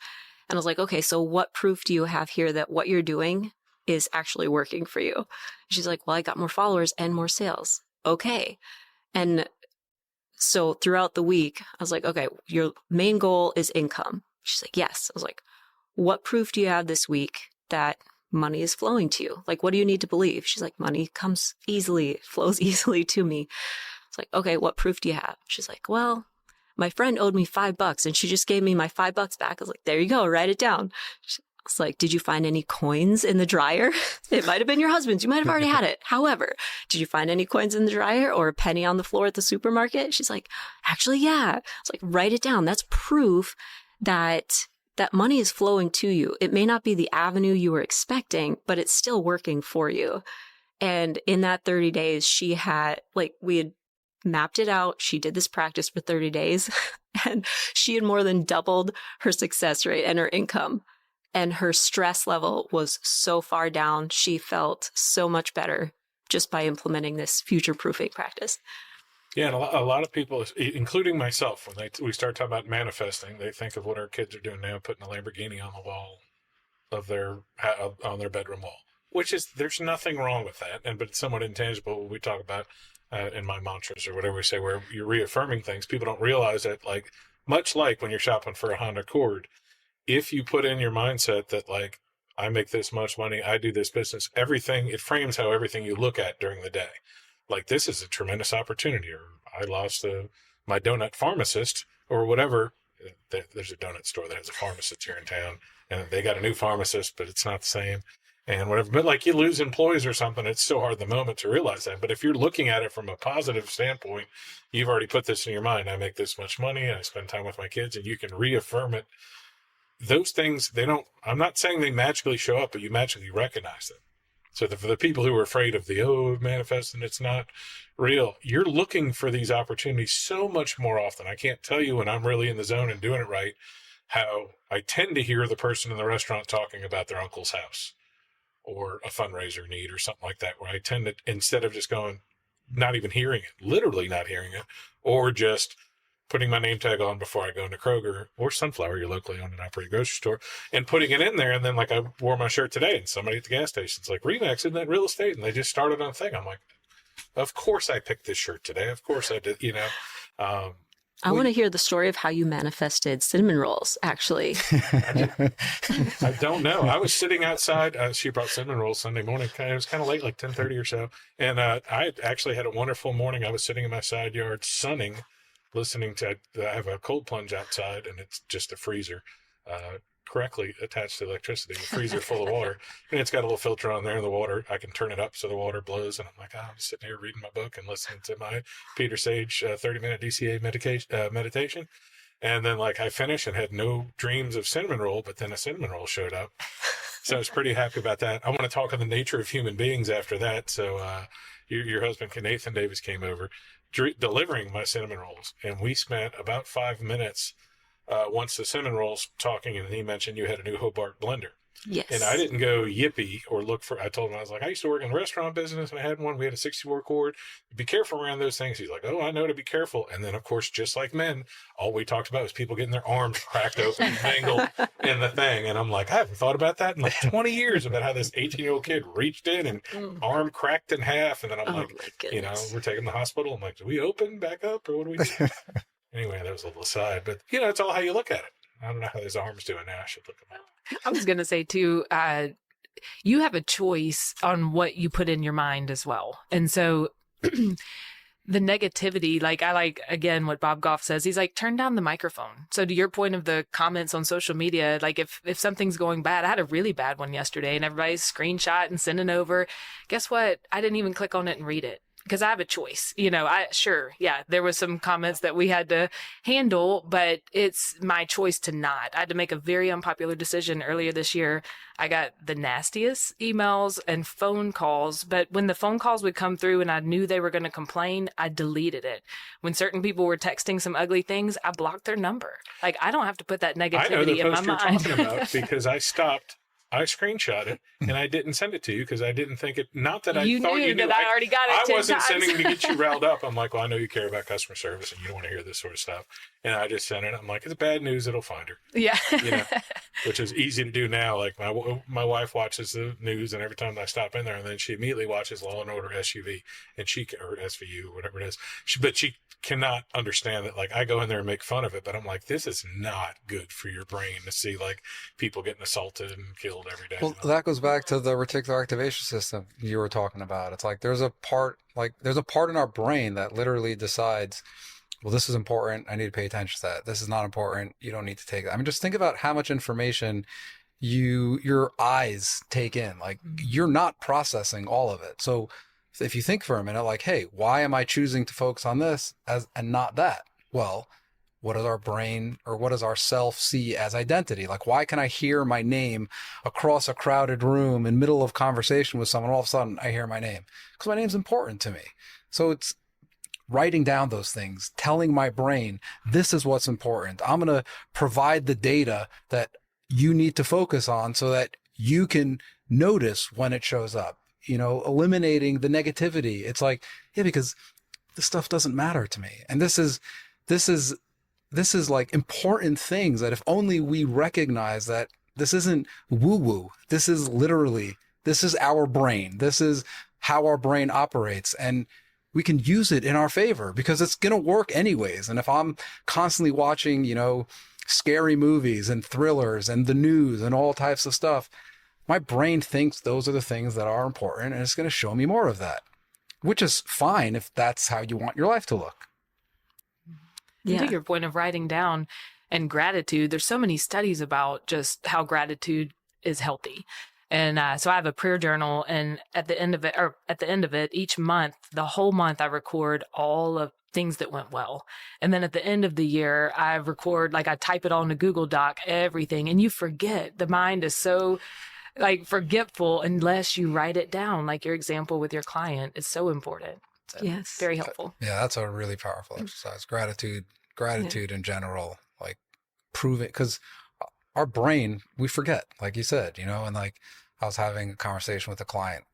And I was like, okay, so what proof do you have here that what you're doing is actually working for you? She's like, well, I got more followers and more sales. Okay. And so throughout the week, I was like, okay, your main goal is income. She's like, yes. I was like, what proof do you have this week that money is flowing to you? Like, what do you need to believe? She's like, money comes easily, flows easily to me. It's like, okay, what proof do you have? She's like, well, my friend owed me $5 and she just gave me my $5 back. I was like, there you go, write it down. was like, did you find any coins in the dryer? It might have been your husband's. You might have already had it. However, did you find any coins in the dryer or a penny on the floor at the supermarket? She's like, actually, yeah. It's like, write it down. That's proof that money is flowing to you. It may not be the avenue you were expecting, but it's still working for you. And in that 30 days, she had, like, we had mapped it out. She did this practice for 30 days and she had more than doubled her success rate and her income. And her stress level was so far down. She felt so much better just by implementing this future-proofing practice. Yeah, and a lot of people, including myself, when we start talking about manifesting, they think of what our kids are doing now, putting a Lamborghini on the wall of on their bedroom wall, which is, there's nothing wrong with that, but it's somewhat intangible when we talk about in my mantras or whatever we say, where you're reaffirming things. People don't realize that, like, much like when you're shopping for a Honda Accord, if you put in your mindset that, like, I make this much money, I do this business, everything, it frames how everything you look at during the day. Like, this is a tremendous opportunity, or I lost my donut pharmacist, or whatever. There's a donut store that has a pharmacist here in town, and they got a new pharmacist, but it's not the same, and whatever. But, like, you lose employees or something, it's so hard in the moment to realize that. But if you're looking at it from a positive standpoint, you've already put this in your mind. I make this much money, I spend time with my kids, and you can reaffirm it. Those things, I'm not saying they magically show up, but you magically recognize them. So for the people who are afraid of manifesting, it's not real, you're looking for these opportunities so much more often. I can't tell you, when I'm really in the zone and doing it right, how I tend to hear the person in the restaurant talking about their uncle's house or a fundraiser need or something like that, where I tend to, instead of just going, not even hearing it, literally not hearing it, or just putting my name tag on before I go into Kroger or Sunflower, your locally owned and operated grocery store, and putting it in there. And then, like, I wore my shirt today and somebody at the gas station's like, Remax, isn't that real estate? And they just started on a thing. I'm like, of course I picked this shirt today. Of course I did, I want to hear the story of how you manifested cinnamon rolls, actually. I don't know. I was sitting outside. She brought cinnamon rolls Sunday morning. It was kind of late, like 10:30 or so. And I actually had a wonderful morning. I was sitting in my side yard sunning, listening to, I have a cold plunge outside, and it's just a freezer correctly attached to electricity, a freezer full of water, and it's got a little filter on there in the water. I can turn it up so the water blows, and I'm like, I'm sitting here reading my book and listening to my Peter Sage 30-minute DCA meditation. And then, like, I finished and had no dreams of cinnamon roll, but then a cinnamon roll showed up. So I was pretty happy about that. I want to talk on the nature of human beings after that. So your husband, Nathan Davies, came over delivering my cinnamon rolls, and we spent about 5 minutes once the cinnamon rolls talking, and he mentioned you had a new Hobart blender. Yes. And I didn't go yippee or look for, I told him, I was like, I used to work in the restaurant business and I had one. We had a 64 cord. Be careful around those things. He's like, oh, I know to be careful. And then, of course, just like men, all we talked about was people getting their arms cracked open and mangled in the thing. And I'm like, I haven't thought about that in like 20 years, about how this 18-year-old kid reached in and arm cracked in half. And then I'm like, we're taking him to the hospital. I'm like, do we open back up or what do we do? Anyway, that was a little aside, but it's all how you look at it. I don't know how his arm's doing now. I should look him up. I was going to say too, you have a choice on what you put in your mind as well. And so the negativity, like I like, again, what Bob Goff says, he's like, turn down the microphone. So to your point of the comments on social media, like if something's going bad, I had a really bad one yesterday and everybody's screenshot and sending over. Guess what? I didn't even click on it and read it. Because I have a choice, there was some comments that we had to handle, but it's my choice to not. I had to make a very unpopular decision earlier this year. I got the nastiest emails and phone calls, but when the phone calls would come through and I knew they were going to complain, I deleted it. When certain people were texting some ugly things, I blocked their number. Like, I don't have to put that negativity in my mind. I know the post you're talking about because I screenshot it and I didn't send it to you because I didn't think it. Not that I thought you knew. That I already got it. I 10 wasn't times. sending to get you riled up. I'm like, well, I know you care about customer service and you don't want to hear this sort of stuff. And I just sent it. I'm like, it's bad news. It'll find her. Yeah. Which is easy to do now. Like my wife watches the news, and every time I stop in there, and then she immediately watches Law and Order SUV, and or SVU, whatever it is. But she cannot understand that. Like, I go in there and make fun of it, but I'm like, this is not good for your brain to see like people getting assaulted and killed every day. Well, that goes back to the reticular activation system you were talking about. It's like there's a part in our brain that literally decides, well, this is important, I need to pay attention to that. This is not important, you don't need to take that. I mean, just think about how much information your eyes take in. Like, you're not processing all of it. So if you think for a minute, like, hey, why am I choosing to focus on this and not that? Well, what does our brain or what does our self see as identity? Like, why can I hear my name across a crowded room in middle of conversation with someone? All of a sudden I hear my name because my name's important to me. So it's writing down those things, telling my brain, this is what's important. I'm going to provide the data that you need to focus on so that you can notice when it shows up, eliminating the negativity. It's like, yeah, because this stuff doesn't matter to me. And this is like important things that if only we recognize that this isn't woo-woo. This is our brain. This is how our brain operates. And we can use it in our favor because it's going to work anyways. And if I'm constantly watching, scary movies and thrillers and the news and all types of stuff, my brain thinks those are the things that are important and it's going to show me more of that, which is fine if that's how you want your life to look. To your point of writing down and gratitude, there's so many studies about just how gratitude is healthy. And so I have a prayer journal, and at the end of it, each month, the whole month, I record all of things that went well. And then at the end of the year, I type it all in a Google Doc, everything. And you forget. The mind is so forgetful unless you write it down. Like your example with your client is so important. So, yes. Very helpful. Yeah, that's a really powerful exercise. Gratitude in general, like prove it, because our brain, we forget, like you said, and like I was having a conversation with a client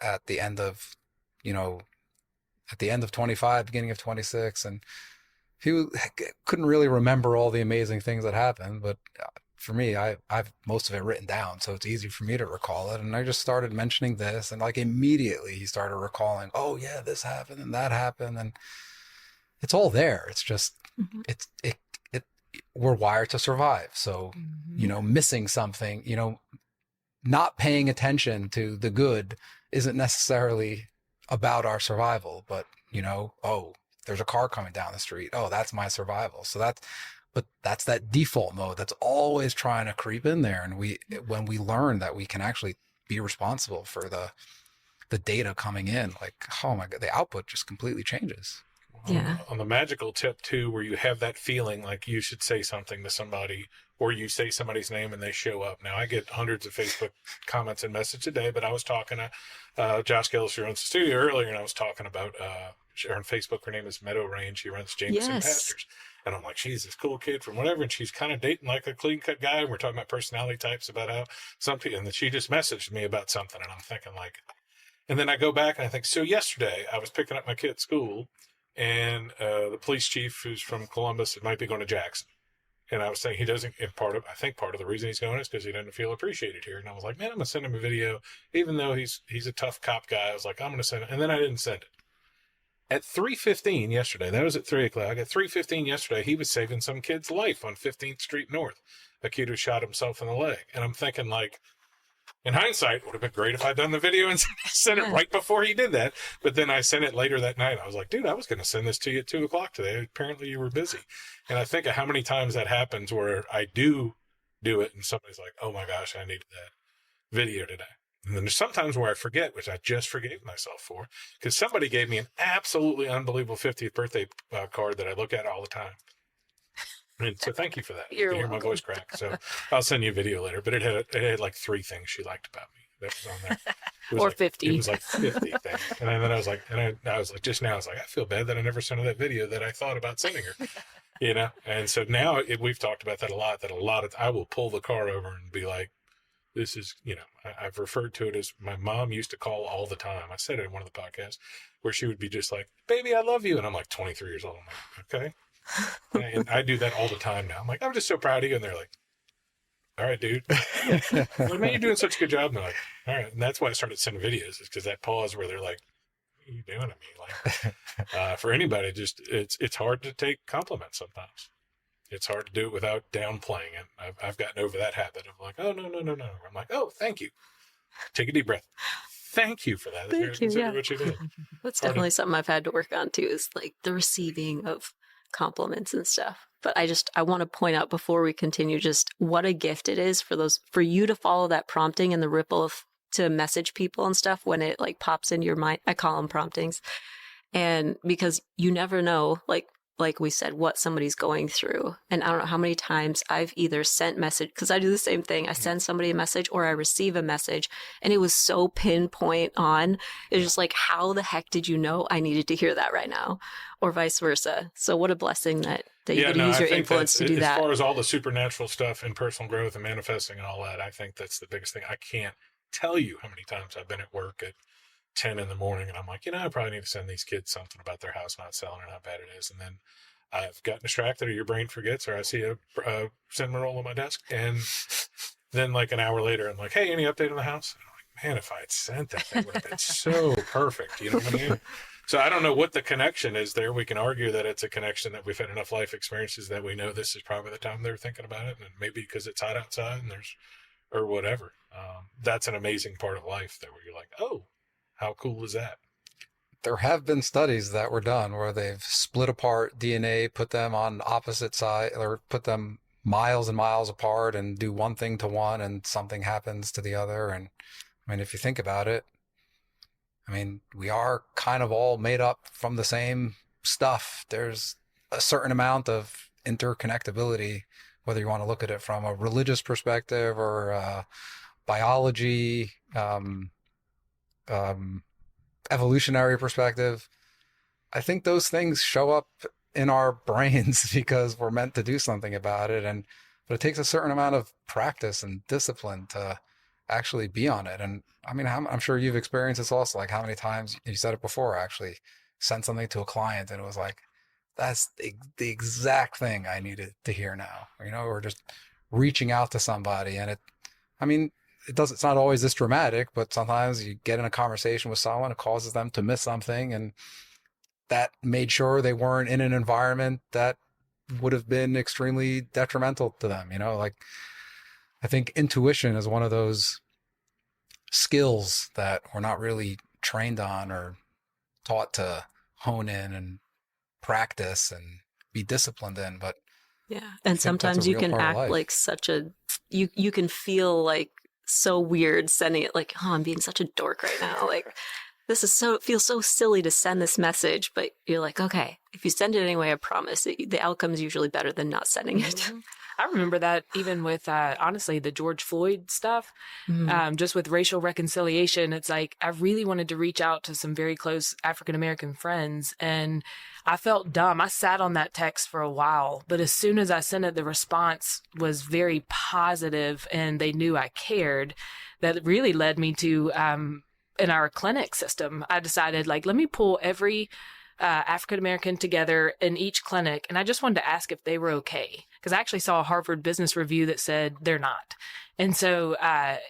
at the end of 25, beginning of 26, and he couldn't really remember all the amazing things that happened, but for me, I've most of it written down, so it's easy for me to recall it. And I just started mentioning this, and like immediately he started recalling, oh yeah, this happened and that happened, and it's all there. It's just we're wired to survive. So, missing something, not paying attention to the good isn't necessarily about our survival, but oh, there's a car coming down the street. Oh, that's my survival. So that's that default mode that's always trying to creep in there. And when we learn that we can actually be responsible for the data coming in, like, oh my God, the output just completely changes. Yeah. On the magical tip too, where you have that feeling like you should say something to somebody, or you say somebody's name and they show up. Now I get hundreds of Facebook comments and messages a day, but I was talking to Josh Gillis, who runs the studio earlier, and I was talking about her on Facebook. Her name is Meadow Rain. She runs Jameson Pastures. And I'm like, she's this cool kid from whatever, and she's kind of dating like a clean cut guy. And we're talking about personality types, about how something, and then she just messaged me about something, and I'm thinking like, and then I go back and I think, so yesterday I was picking up my kid at school, and the police chief, who's from Columbus, might be going to Jackson. And I was saying he doesn't, and I think part of the reason he's going is because he doesn't feel appreciated here. And I was like, man, I'm going to send him a video, even though he's a tough cop guy. I was like, I'm going to send it. And then I didn't send it. At 3:15 yesterday, that was at 3 o'clock. At 3:15 yesterday, he was saving some kid's life on 15th Street North, a kid who shot himself in the leg. And I'm thinking, like, in hindsight, it would have been great if I'd done the video and sent it right before he did that. But then I sent it later that night. I was like, dude, I was going to send this to you at 2 o'clock today. Apparently you were busy. And I think of how many times that happens where I do it and somebody's like, oh my gosh, I needed that video today. And then there's sometimes where I forget, which I just forgave myself for, because somebody gave me an absolutely unbelievable 50th birthday card that I look at all the time. And so thank you for that. You can hear my voice crack. So I'll send you a video later. But it had like 3 things she liked about me that was on there. Or like, 50. It was like 50 things. And then I was like, just now I was like, I feel bad that I never sent her that video that I thought about sending her. And so now we've talked about that a lot. I will pull the car over and be like, this is, I've referred to it as my mom used to call all the time. I said it in one of the podcasts where she would be just like, baby, I love you. And I'm like 23 years old. I'm like, okay. And I do that all the time now. I'm like, I'm just so proud of you. And they're like, all right, dude. Well, man, you're doing such a good job. And they're like, all right. And that's why I started sending videos, is because that pause where they're like, what are you doing to me? Like, for anybody, just it's hard to take compliments sometimes. It's hard to do it without downplaying it. I've gotten over that habit of like, oh, no. I'm like, oh, thank you. Take a deep breath. Thank you for that. Thank you. Yeah. What you did. That's definitely something I've had to work on too, is like the receiving of compliments and stuff. But I want to point out before we continue just what a gift it is for you to follow that prompting and the ripple to message people and stuff when it like pops into your mind. I call them promptings. And because you never know, like we said, what somebody's going through. And I don't know how many times I've either sent message, because I do the same thing. I send somebody a message or I receive a message and it was so pinpoint on. It's just like, how the heck did you know I needed to hear that right now? Or vice versa. So what a blessing that you get to use your influence to do that. As far as all the supernatural stuff and personal growth and manifesting and all that, I think that's the biggest thing. I can't tell you how many times I've been at work at 10 in the morning and I'm like, I probably need to send these kids something about their house not selling and how bad it is. And then I've gotten distracted or your brain forgets or I see a cinnamon roll on my desk. And then like an hour later, I'm like, hey, any update on the house? And I'm like, man, if I had sent that would have been so perfect. You know what I mean? So I don't know what the connection is there. We can argue that it's a connection that we've had enough life experiences that we know this is probably the time they're thinking about it. And maybe because it's hot outside and or whatever. That's an amazing part of life that where you're like, oh, how cool is that? There have been studies that were done where they've split apart DNA, put them on opposite side, or put them miles and miles apart and do one thing to one and something happens to the other. And I mean, if you think about it, I mean, we are kind of all made up from the same stuff. There's a certain amount of interconnectability, whether you want to look at it from a religious perspective or biology, evolutionary perspective. I think those things show up in our brains because we're meant to do something about it. But it takes a certain amount of practice and discipline to actually be on it. And I mean, I'm sure you've experienced this also, like how many times you said it before, actually sent something to a client and it was like, that's the exact thing I needed to hear now, or just reaching out to somebody. And it's not always this dramatic, but sometimes you get in a conversation with someone, it causes them to miss something. And that made sure they weren't in an environment that would have been extremely detrimental to them. Like I think intuition is one of those skills that we're not really trained on or taught to hone in and practice and be disciplined in. But yeah, and sometimes you can act like you can feel like so weird sending it, like, oh, I'm being such a dork right now. Like, it feels so silly to send this message, but you're like, okay, if you send it anyway, I promise the outcome is usually better than not sending it. Mm-hmm. I remember that even with, honestly, the George Floyd stuff, just with racial reconciliation. It's like, I really wanted to reach out to some very close African-American friends and I felt dumb. I sat on that text for a while, but as soon as I sent it, the response was very positive and they knew I cared. That really led me to, in our clinic system, I decided, like, let me pull every African-American together in each clinic. And I just wanted to ask if they were okay. Because I actually saw a Harvard Business Review that said they're not. And so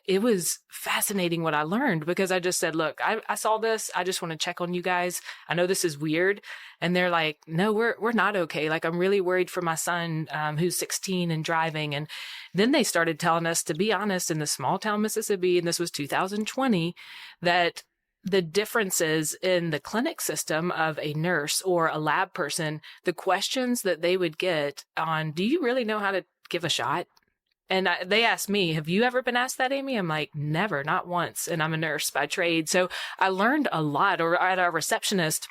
it was fascinating what I learned because I just said, look, I saw this. I just want to check on you guys. I know this is weird. And they're like, no, we're not okay. Like, I'm really worried for my son who's 16 and driving. And then they started telling us, to be honest, in the small town Mississippi, and this was 2020, that the differences in the clinic system of a nurse or a lab person, the questions that they would get on, do you really know how to give a shot? And they asked me, have you ever been asked that, Amy? I'm like, never, not once. And I'm a nurse by trade. So I learned a lot. Or at our receptionist,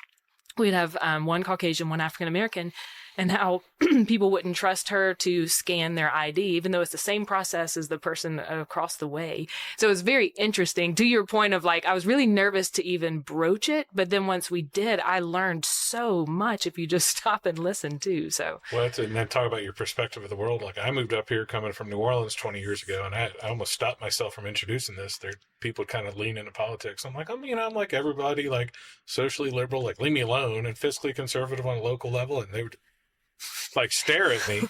we'd have one Caucasian, one African-American, and how people wouldn't trust her to scan their ID, even though it's the same process as the person across the way. So it's very interesting. To your point of, like, I was really nervous to even broach it, but then once we did, I learned so much if you just stop and listen too. So, well, and then talk about your perspective of the world. Like, I moved up here coming from New Orleans 20 years ago, and I almost stopped myself from introducing this. There, people kind of lean into politics. I'm like, I'm like everybody, like socially liberal, like leave me alone, and fiscally conservative on a local level, and they would like stare at me.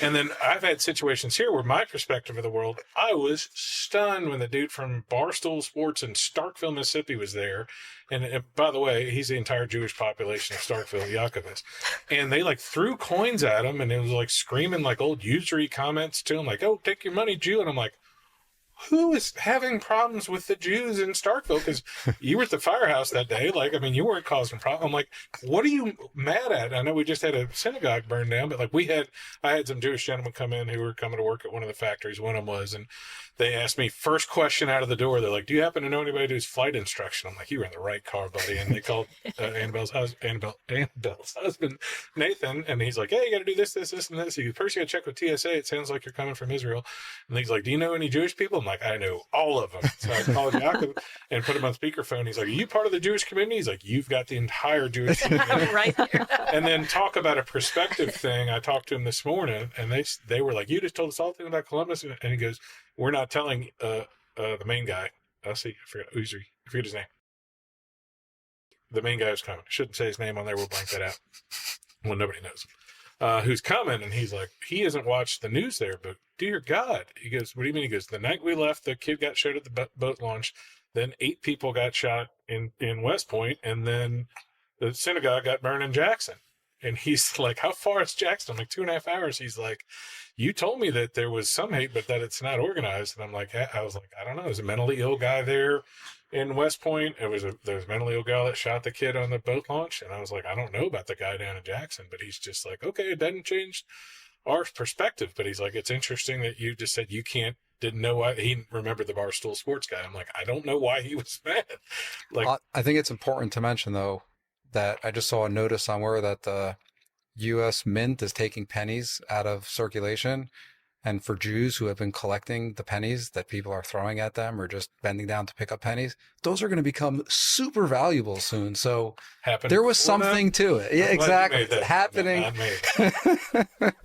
And then I've had situations here where my perspective of the world, I was stunned when the dude from Barstool Sports in Starkville, Mississippi was there. And by the way, he's the entire Jewish population of Starkville, Yaakov is. And they like threw coins at him and it was like screaming like old usury comments to him, like, oh, take your money, Jew. And I'm like, who is having problems with the Jews in Starkville? Because you were at the firehouse that day. Like, I mean, you weren't causing problems. I'm like, what are you mad at? I know we just had a synagogue burned down, but like I had some Jewish gentlemen come in who were coming to work at one of the factories. One of them was, and they asked me first question out of the door. They're like, do you happen to know anybody who's flight instruction? I'm like, you were in the right car, buddy. And they called Annebelle's husband, Nathan. And he's like, hey, you got to do this, this, and this. First, you got to check with TSA. It sounds like you're coming from Israel. And he's like, do you know any Jewish people? I'm like, I know all of them. So I called Yaakov and put him on speakerphone. He's like, are you part of the Jewish community? He's like, you've got the entire Jewish community. Right here. And then talk about a perspective thing. I talked to him this morning, and they were like, you just told us all the thing about Columbus. And he goes, we're not telling the main guy. I forget his name. The main guy who's coming. I shouldn't say his name on there. We'll blank that out. Well, nobody knows him. Who's coming, and he's like, he hasn't watched the news there, but dear God. He goes, what do you mean? He goes, the night we left, the kid got shot at the boat launch. Then 8 people got shot in West Point, and then the synagogue got burned in Jackson. And he's like, how far is Jackson? I'm like, 2.5 hours. He's like, you told me that there was some hate, but that it's not organized. And I was like, I don't know. There's a mentally ill guy there in West Point. There was a mentally ill guy that shot the kid on the boat launch. And I was like, I don't know about the guy down in Jackson, but he's just like, okay, it doesn't change our perspective. But he's like, it's interesting that you just said didn't know why he remembered the Barstool Sports guy. I'm like, I don't know why he was mad. Like, I think it's important to mention though, that I just saw a notice somewhere that the U.S. Mint is taking pennies out of circulation. And for Jews who have been collecting the pennies that people are throwing at them or just bending down to pick up pennies, those are going to become super valuable soon. So there was something to it. Yeah, exactly. Happening.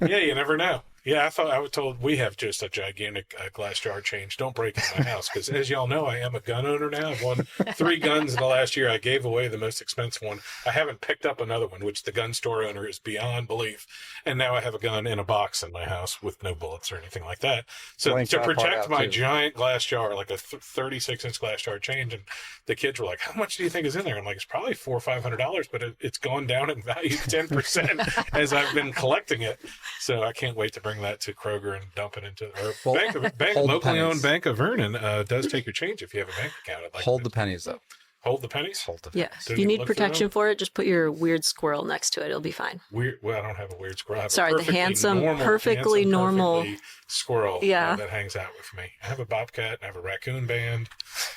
Yeah, you never know. Yeah, I was told we have just a gigantic glass jar change. Don't break into my house because, as y'all know, I am a gun owner now. I've won 3 guns in the last year. I gave away the most expensive one. I haven't picked up another one, which the gun store owner is beyond belief. And now I have a gun in a box in my house with no bullets or anything like that. So to protect my giant glass jar, like a 36-inch glass jar change, and the kids were like, "How much do you think is in there?" I'm like, "It's probably $400 or $500, but it's gone down in value 10% as I've been collecting it." So I can't wait to bring that to Kroger and dump it into locally owned Bank of Vernon does take your change if you have a bank account. Hold the pennies though. Hold the pennies? Hold the pennies. Yeah. If you need protection for it, just put your weird squirrel next to it. It'll be fine. Well, I don't have a weird squirrel. I have Sorry, the perfectly normal squirrel that hangs out with me. I have a bobcat and I have a raccoon band.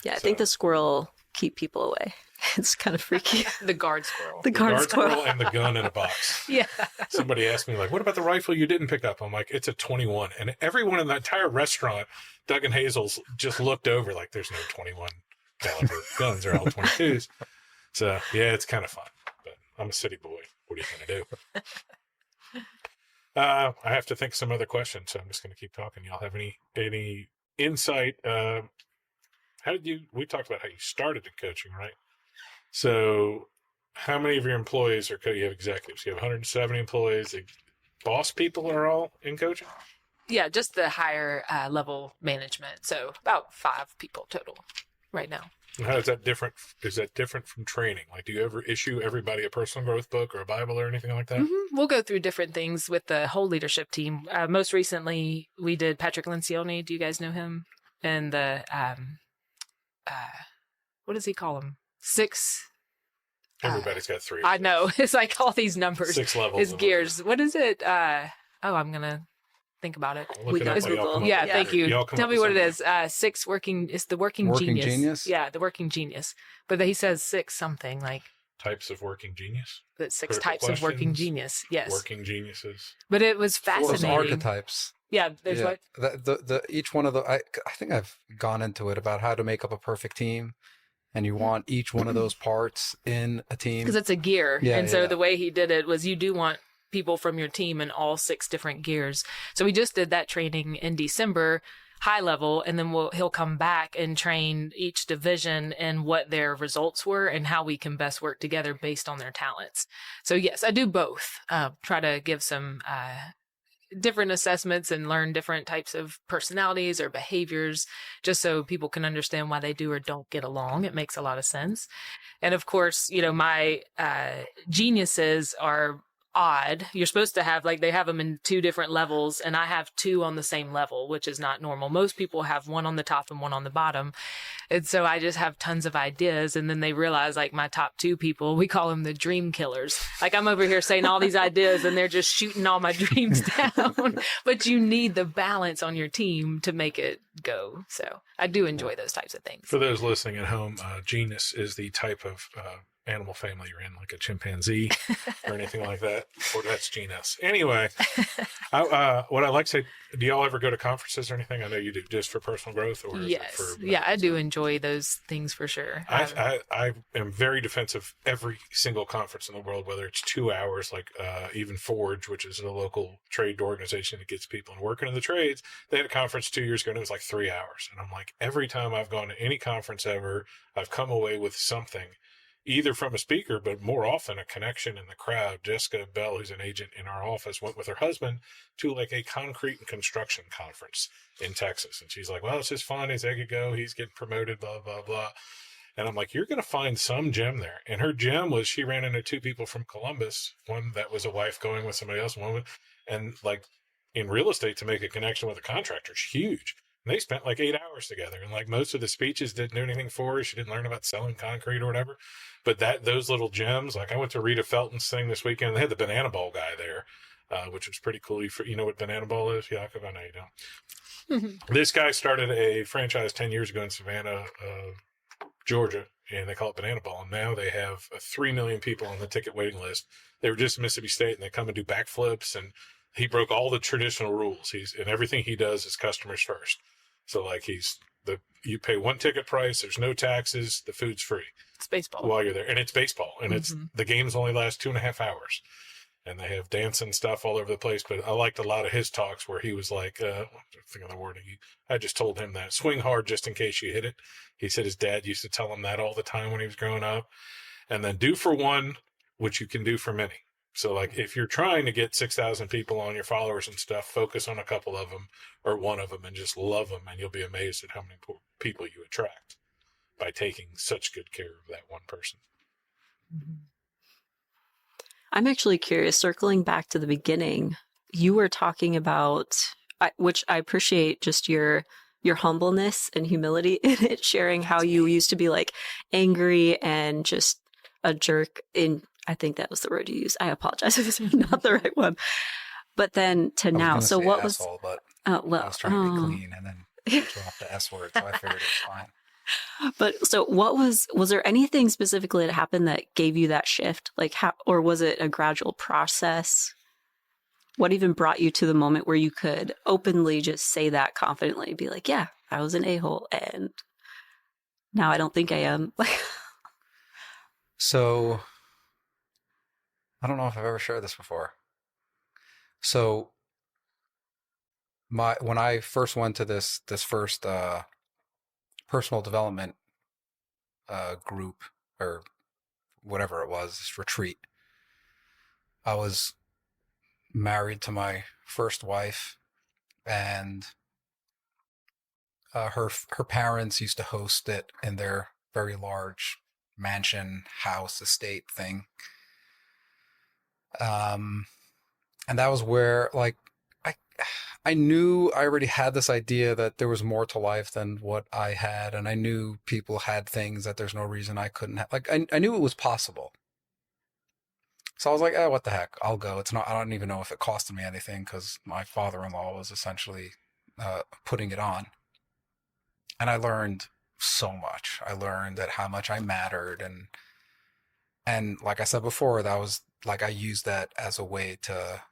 Yeah, I think the squirrel keep people away. It's kind of freaky. The guard squirrel. The guard squirrel and the gun in a box. Yeah. Somebody asked me, like, what about the rifle you didn't pick up? I'm like, it's a 21. And everyone in the entire restaurant, Doug and Hazel's, just looked over like, there's no 21 caliber guns. They're all 22s. So, yeah, it's kind of fun. But I'm a city boy. What are you going to do? I have to think of some other questions, so I'm just going to keep talking. Y'all have any insight? We talked about how you started in coaching, right? So how many of your employees you have executives? You have 170 employees. The boss people are all in coaching? Yeah, just the higher level management. So about 5 people total right now. And how is that different? Is that different from training? Like, do you ever issue everybody a personal growth book or a Bible or anything like that? Mm-hmm. We'll go through different things with the whole leadership team. Most recently, we did Patrick Lencioni. Do you guys know him? And the, what does he call them? 6. Everybody's got 3. I know. It's like all these numbers. 6 levels. His gears. What is it? I'm going to think about it. Yeah, thank you. Tell me what it is. 6 working. It's the working genius. Yeah, the working genius. But he says 6 something like. Types of working genius? That 6 types of working genius. Yes. Working geniuses. But it was fascinating. Those archetypes. Yeah, there's what? The each one of the, I think I've gone into it about how to make up a perfect team. And you want each one of those parts in a team. Because it's a gear. Yeah, and so the way he did it was you do want people from your team in all 6 different gears. So we just did that training in December, high level, and then he'll come back and train each division and what their results were and how we can best work together based on their talents. So yes, I do both. Try to give some different assessments and learn different types of personalities or behaviors just so people can understand why they do or don't get along. It makes a lot of sense. And of course, my geniuses are odd. You're supposed to have, like, they have them in 2 different levels, and I have 2 on the same level, which is not normal. Most people have 1 on the top and 1 on the bottom. And so I just have tons of ideas. And then they realize, like, my top 2 people, we call them the dream killers. Like, I'm over here saying all these ideas and they're just shooting all my dreams down. But you need the balance on your team to make it go. So I do enjoy those types of things. For those listening at home, genus is the type of animal family you're in, like a chimpanzee or anything like that, or that's genus. Anyway, what I like to say, do y'all ever go to conferences or anything? I know you do, just for personal growth, or Yes. is it for Yeah, I do enjoy those things for sure. I am very defensive every single conference in the world, whether it's 2 hours, like even Forge, which is a local trade organization that gets people and working in the trades. They had a conference 2 years ago and it was like 3 hours. And I'm like, every time I've gone to any conference ever, I've come away with something, either from a speaker, but more often a connection in the crowd. Jessica Bell, who's an agent in our office, went with her husband to like a concrete and construction conference in Texas. And she's like, well, it's just fun as I could go. He's getting promoted, blah, blah, blah. And I'm like, you're going to find some gem there. And her gem was she ran into 2 people from Columbus, one that was a wife going with somebody else, one with, and like in real estate to make a connection with a contractor is huge. And they spent like 8 hours together. And like most of the speeches didn't do anything for her. She didn't learn about selling concrete or whatever. But those little gems, like I went to Rita Felton's thing this weekend. They had the banana ball guy there, which was pretty cool. You know what banana ball is, Yaakov? I know you don't. This guy started a franchise 10 years ago in Savannah, Georgia, and they call it Banana Ball. And now they have 3 million people on the ticket waiting list. They were just in Mississippi State, and they come and do backflips. And he broke all the traditional rules. And everything he does is customers first. So like you pay 1 ticket price. There's no taxes. The food's free. It's baseball. While you're there. And it's baseball. And it's the games only last 2.5 hours. And they have dancing stuff all over the place. But I liked a lot of his talks where he was like, I think of the wording. I just told him that. Swing hard just in case you hit it. He said his dad used to tell him that all the time when he was growing up. And then do for one, which you can do for many. So like if you're trying to get 6,000 people on your followers and stuff, focus on a couple of them or one of them and just love them. And you'll be amazed at how many people you attract by taking such good care of that one person. I'm actually curious, circling back to the beginning, you were talking about, which I appreciate, just your humbleness and humility in it, sharing how you used to be like angry and just a jerk in, I think that was the word you used. I apologize if it's not the right one. But then to now, so what was, but well, I was trying to be clean and then drop the S word, so I figured it was fine. But so what was there anything specifically that happened that gave you that shift? Like how, or was it a gradual process? What even brought you to the moment where you could openly just say that confidently, be like, yeah, I was an a-hole and now I don't think I am. So I don't know if I've ever shared this before. So when I first went to this first personal development group or whatever it was, this retreat, I was married to my first wife, and her parents used to host it in their very large mansion house estate thing. And that was where, like, I knew I already had this idea that there was more to life than what I had, and I knew people had things that there's no reason I couldn't have. Like, I knew it was possible. So I was like, what the heck, I'll go. It's not, I don't even know if it costed me anything because my father-in-law was essentially putting it on. And I learned so much. I learned that how much I mattered, and like I said before, that was like I used that as a way to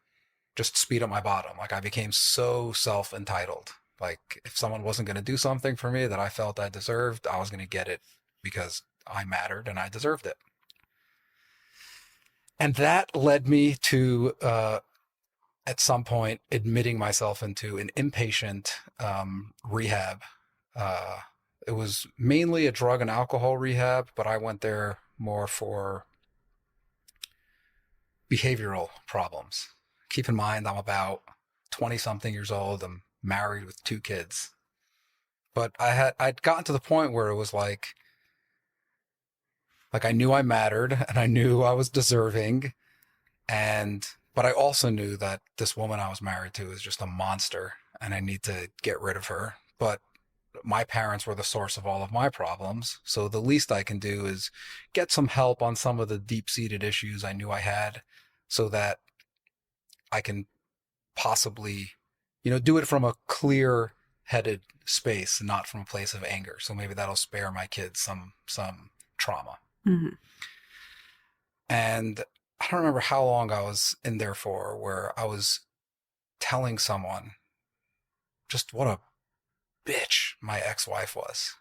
just speed up my bottom. Like I became so self-entitled. Like if someone wasn't going to do something for me that I felt I deserved, I was going to get it because I mattered and I deserved it. And that led me to, at some point, admitting myself into an inpatient rehab. It was mainly a drug and alcohol rehab, but I went there more for behavioral problems. Keep in mind, I'm about 20-something years old. I'm married with 2 kids. But I'd gotten to the point where it was like I knew I mattered and I knew I was deserving. But I also knew that this woman I was married to is just a monster and I need to get rid of her. But my parents were the source of all of my problems. So the least I can do is get some help on some of the deep-seated issues I knew I had so that I can possibly, do it from a clear-headed space, not from a place of anger. So maybe that'll spare my kids some trauma. Mm-hmm. And I don't remember how long I was in there for, where I was telling someone just what a bitch my ex-wife was.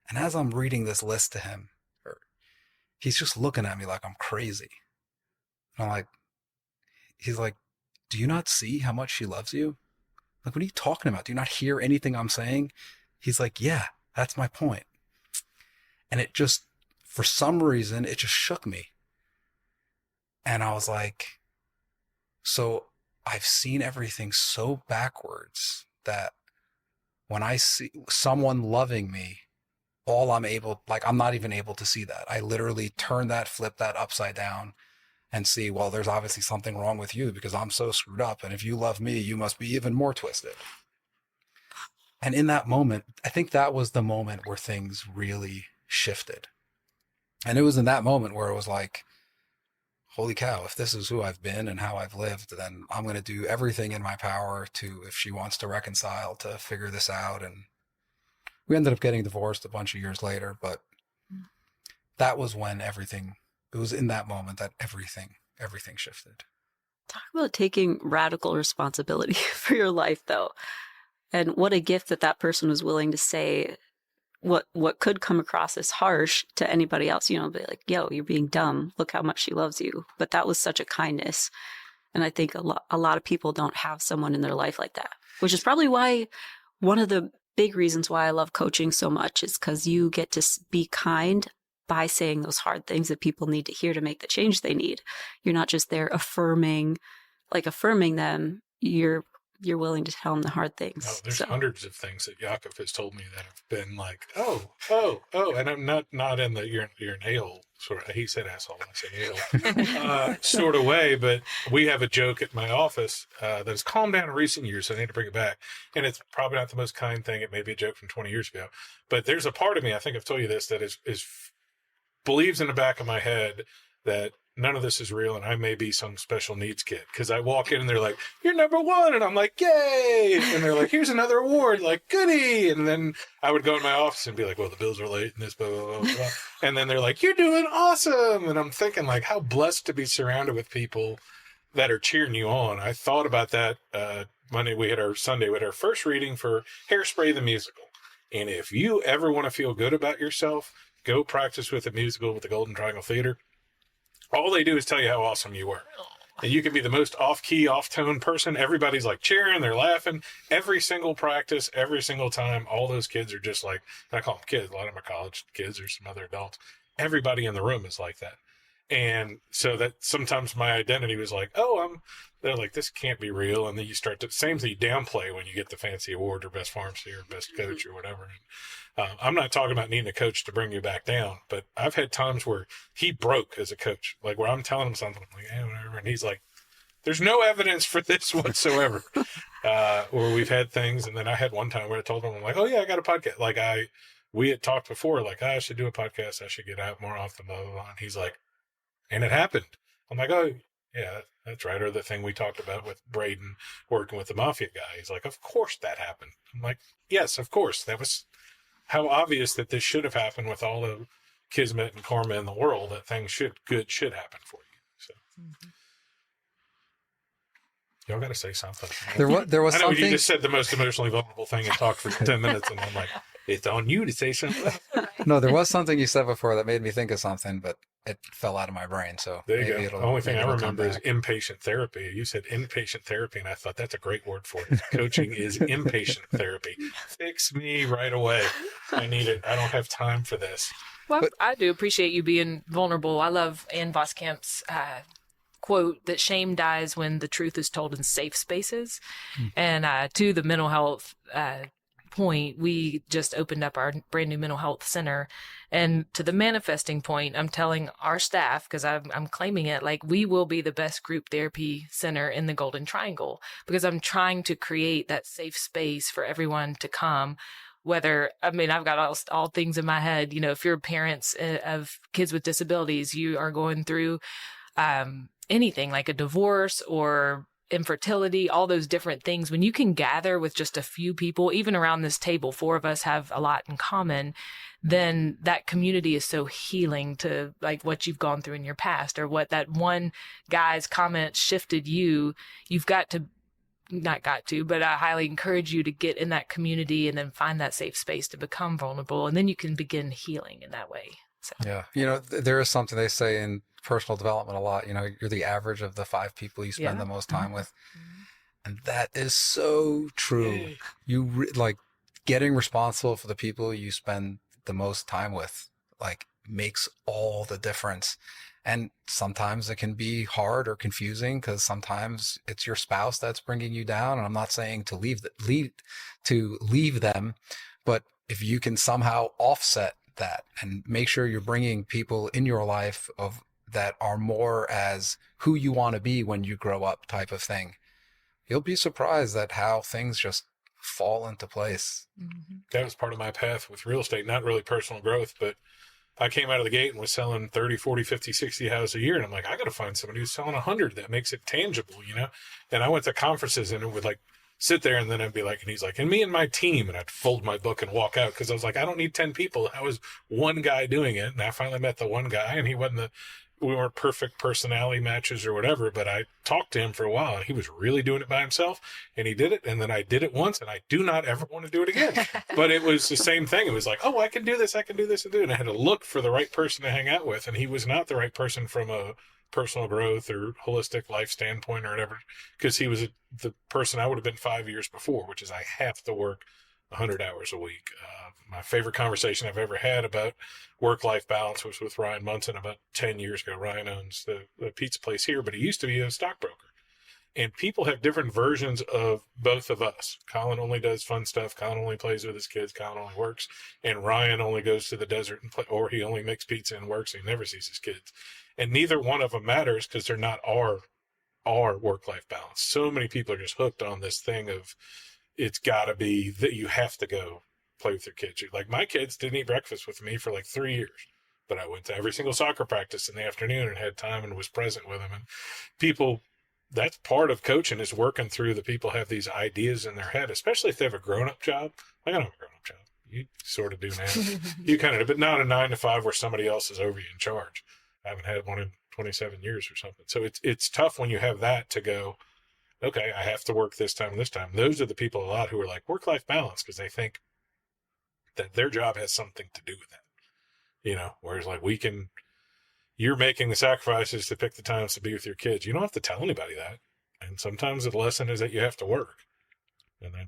And as I'm reading this list to him, he's just looking at me like I'm crazy. And he's like, do you not see how much she loves you? Like, what are you talking about? Do you not hear anything I'm saying? He's like, yeah, that's my point. And it just, for some reason, it just shook me. And I was like, so I've seen everything so backwards that when I see someone loving me, I'm not even able to see that. I literally flip that upside down and see, well, there's obviously something wrong with you because I'm so screwed up. And if you love me, you must be even more twisted. And in that moment, I think that was the moment where things really shifted. And it was in that moment where it was like, holy cow, if this is who I've been and how I've lived, then I'm going to do everything in my power to, if she wants to reconcile, to figure this out. And we ended up getting divorced a bunch of years later, but that was when it was in that moment that everything shifted. Talk about taking radical responsibility for your life, though. And what a gift that person was willing to say what could come across as harsh to anybody else, be like, yo, you're being dumb. Look how much she loves you. But that was such a kindness. And I think a lot of people don't have someone in their life like that, which is probably why one of the big reasons why I love coaching so much is because you get to be kind by saying those hard things that people need to hear to make the change they need. You're not just there affirming them. You're willing to tell them the hard things. Oh, there's hundreds of things that Yaakov has told me that have been like, oh, and I'm not in the you're an a-hole sort of. He said asshole, I said a-hole sort of way. But we have a joke at my office that has calmed down in recent years, so I need to bring it back. And it's probably not the most kind thing. It may be a joke from 20 years ago, but there's a part of me, I think I've told you this, that is believes in the back of my head that none of this is real and I may be some special needs kid. Because I walk in and they're like, you're number one. And I'm like, yay. And they're like, here's another award, like, goody. And then I would go in my office and be like, well, the bills are late and this, blah, blah, blah, blah. And then they're like, you're doing awesome. And I'm thinking, like, how blessed to be surrounded with people that are cheering you on. I thought about that Sunday, we had our first reading for Hairspray the Musical. And if you ever want to feel good about yourself, go practice with a musical with the Golden Triangle Theater. All they do is tell you how awesome you were. And you can be the most off-key, off-tone person. Everybody's like cheering, they're laughing. Every single practice, every single time, all those kids are just like, I call them kids, a lot of them are college kids or some other adults. Everybody in the room is like that. And so that sometimes my identity was like, they're like, this can't be real. And then you start to, same thing, you downplay when you get the fancy award or best pharmacy or best coach or whatever. And, I'm not talking about needing a coach to bring you back down, but I've had times where he broke as a coach, like where I'm telling him something, I'm like, whatever. And he's like, there's no evidence for this whatsoever. Or we've had things. And then I had one time where I told him, I'm like, oh yeah, I got a podcast. Like we had talked before, like, I should do a podcast. I should get out more often, blah, blah, blah. And he's like, and it happened. I'm like, oh yeah, that's right. Or the thing we talked about with Braden working with the mafia guy. He's like, of course that happened. I'm like, yes, of course. That was how obvious that this should have happened with all the kismet and karma in the world, that things should happen for you. So y'all got to say something. There was I know something. you just said the most emotionally vulnerable thing and talked for 10 minutes, and I'm like, it's on you to say something. No, there was something you said before that made me think of something, but it fell out of my brain. So there you maybe go. The only thing I it'll come remember is back. inpatient therapy. You said inpatient therapy, and I thought that's a great word for it. Coaching is inpatient therapy. Fix me right away. I need it. I don't have time for this. Well, I do appreciate you being vulnerable. I love Ann Voskamp's quote that shame dies when the truth is told in safe spaces. And to the mental health point, we just opened up our brand new mental health center. And to the manifesting point, I'm telling our staff, because I'm claiming it, like, we will be the best group therapy center in the Golden Triangle, because I'm trying to create that safe space for everyone to come. Whether, I mean, I've got all things in my head. You know, if you're parents of kids with disabilities, you are going through anything like a divorce or infertility, all those different things. When you can gather with just a few people, even around this table, 4 of us have a lot in common, then that community is so healing to like what you've gone through in your past, or what that one guy's comment shifted you. You've got to, not got to, but I highly encourage you to get in that community and then find that safe space to become vulnerable. And then you can begin healing in that way. So. Yeah. You know, there is something they say in personal development a lot, you know, you're the average of the 5 people you spend the most time with. And that is so true. You like getting responsible for the people you spend the most time with, like, makes all the difference. And sometimes it can be hard or confusing because sometimes it's your spouse that's bringing you down. And I'm not saying to leave them, but if you can somehow offset that and make sure you're bringing people in your life that are more as who you want to be when you grow up type of thing, you'll be surprised at how things just fall into place. That was part of my path with real estate, not really personal growth, but I came out of the gate and was selling 30, 40, 50, 60 houses a year. And I'm like, I got to find somebody who's selling 100 that makes it tangible, you know? And I went to conferences and it would like sit there and then I'd be like, and he's like, and me and my team, and I'd fold my book and walk out. Cause I was like, I don't need 10 people. I was one guy doing it. And I finally met the one guy, and we weren't perfect personality matches or whatever, but I talked to him for a while and he was really doing it by himself, and he did it. And then I did it once, and I do not ever want to do it again. But it was the same thing. It was like, oh, I can do this and do it. And I had to look for the right person to hang out with. And he was not the right person from a personal growth or holistic life standpoint or whatever, because he was the person I would have been 5 years before, which is I have to work 100 hours a week. My favorite conversation I've ever had about work-life balance was with Ryan Munson about 10 years ago. Ryan owns the pizza place here, but he used to be a stockbroker. And people have different versions of both of us. Colin only does fun stuff. Colin only plays with his kids. Colin only works. And Ryan only goes to the desert and play, or he only makes pizza and works. And he never sees his kids. And neither one of them matters because they're not our work-life balance. So many people are just hooked on this thing of it's got to be that you have to go play with your kids. Like, my kids didn't eat breakfast with me for like 3 years, but I went to every single soccer practice in the afternoon and had time and was present with them. And people, that's part of coaching, is working through the people have these ideas in their head, especially if they have a grown-up job. Like, I don't have a grown-up job. You sort of do now. You kind of, but not a 9 to 5 where somebody else is over you in charge. I haven't had one in 27 years or something. So it's tough when you have that to go, okay, I have to work this time. Those are the people a lot who are like work-life balance because they think that their job has something to do with that, you know, whereas like you're making the sacrifices to pick the times to be with your kids. You don't have to tell anybody that. And sometimes the lesson is that you have to work, and then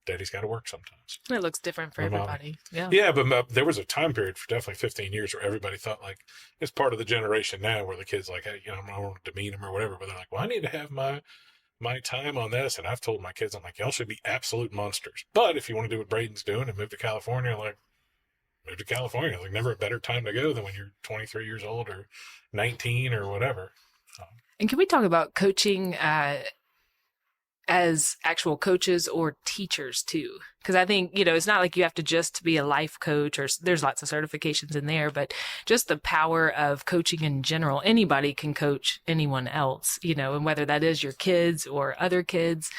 daddy's got to work sometimes. It looks different for everybody. Yeah. Yeah. But there was a time period for definitely 15 years where everybody thought like it's part of the generation now where the kids like, hey, you know, I don't want to demean them or whatever, but they're like, well, I need to have my time on this. And I've told my kids, I'm like, y'all should be absolute monsters. But if you want to do what Braden's doing and move to California, like, move to California. Like, never a better time to go than when you're 23 years old or 19 or whatever. And can we talk about coaching as actual coaches or teachers too? Because I think, you know, it's not like you have to just be a life coach, or there's lots of certifications in there, but just the power of coaching in general. Anybody can coach anyone else, you know, and whether that is your kids or other kids,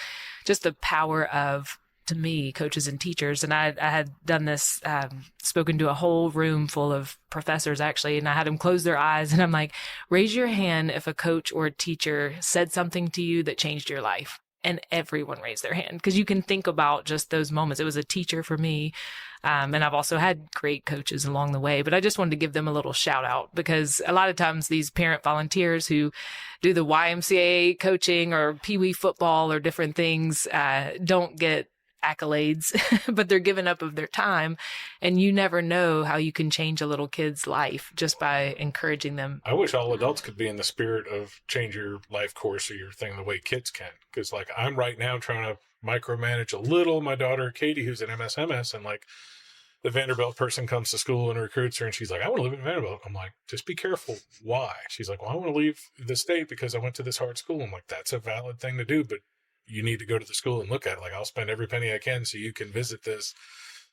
just the power of, to me, coaches and teachers. And I had done this, spoken to a whole room full of professors actually, and I had them close their eyes and I'm like, raise your hand if a coach or a teacher said something to you that changed your life. And everyone raised their hand, because you can think about just those moments. It was a teacher for me. And I've also had great coaches along the way, but I just wanted to give them a little shout out, because a lot of times these parent volunteers who do the YMCA coaching or Pee Wee football or different things don't get accolades, but they're giving up of their time. And you never know how you can change a little kid's life just by encouraging them. I wish all adults could be in the spirit of change your life course or your thing the way kids can. Because like I'm right now trying to micromanage a little my daughter, Katie, who's an MSMS, and like the Vanderbilt person comes to school and recruits her, and she's like, I want to live in Vanderbilt. I'm like, just be careful. Why? She's like, well, I want to leave the state because I went to this hard school. I'm like, that's a valid thing to do, but you need to go to the school and look at it. Like, I'll spend every penny I can so you can visit this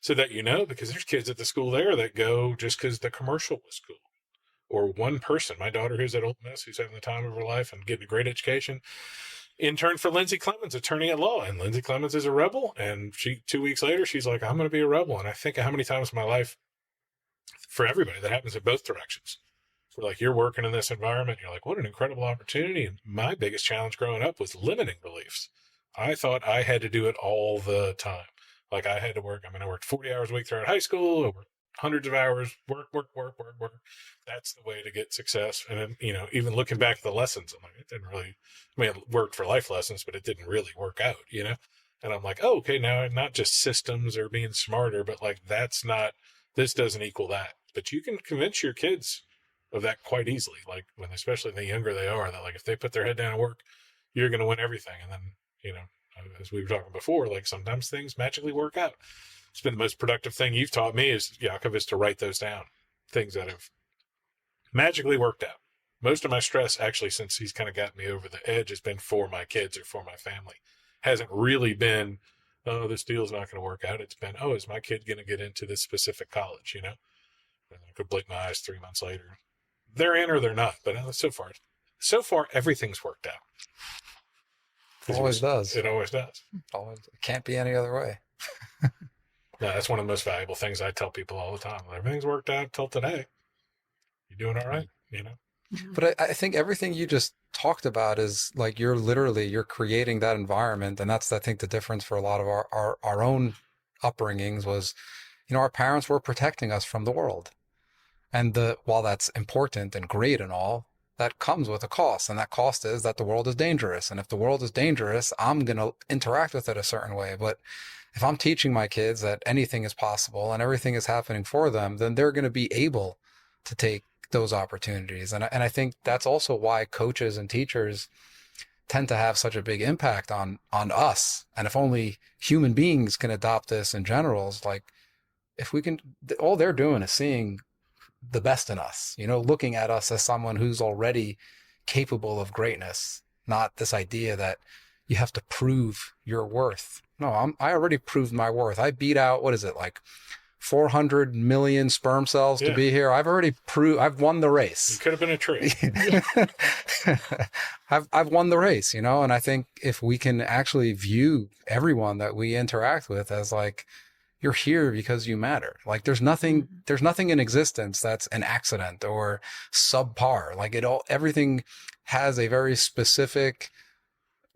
so that you know, because there's kids at the school there that go just because the commercial was cool. Or one person, my daughter who's at Ole Miss, who's having the time of her life and getting a great education, interned for Lindsay Clemens, attorney at law. And Lindsay Clemens is a rebel. And 2 weeks later, she's like, I'm going to be a rebel. And I think how many times in my life, for everybody, that happens in both directions. We're like, you're working in this environment. You're like, what an incredible opportunity. And my biggest challenge growing up was limiting beliefs. I thought I had to do it all the time. Like I had to work. I worked 40 hours a week throughout high school. I worked hundreds of hours, work. That's the way to get success. And then, even looking back at the lessons, I'm like, it didn't really, it worked for life lessons, but it didn't really work out, And I'm like, oh, okay, now not just systems or being smarter, but like, this doesn't equal that. But you can convince your kids of that quite easily. Like especially the younger they are, that like, if they put their head down and work, you're going to win everything. And then, as we were talking before, like sometimes things magically work out. It's been the most productive thing you've taught me is to write those down. Things that have magically worked out. Most of my stress, actually, since he's kind of got me over the edge, has been for my kids or for my family. Hasn't really been, oh, this deal's not going to work out. It's been, oh, is my kid going to get into this specific college, And I could blink my eyes 3 months later. They're in or they're not. But so far, everything's worked out. It always does. It always does. It can't be any other way. No, that's one of the most valuable things I tell people all the time. Everything's worked out till today. You doing all right? But I think everything you just talked about is like you're creating that environment. And that's, I think, the difference for a lot of our own upbringings was, our parents were protecting us from the world. And while that's important and great and all, that comes with a cost. And that cost is that the world is dangerous. And if the world is dangerous, I'm going to interact with it a certain way. But if I'm teaching my kids that anything is possible and everything is happening for them, then they're going to be able to take those opportunities. And I think that's also why coaches and teachers tend to have such a big impact on us. And if only human beings can adopt this in general, it's like, if we can, all they're doing is seeing the best in us, looking at us as someone who's already capable of greatness, not this idea that you have to prove your worth. No, I already proved my worth. I beat out, 400 million sperm cells to be here. I've won the race. You could have been a tree. I've won the race, and I think if we can actually view everyone that we interact with as like, you're here because you matter. Like there's nothing in existence that's an accident or subpar. Like everything has a very specific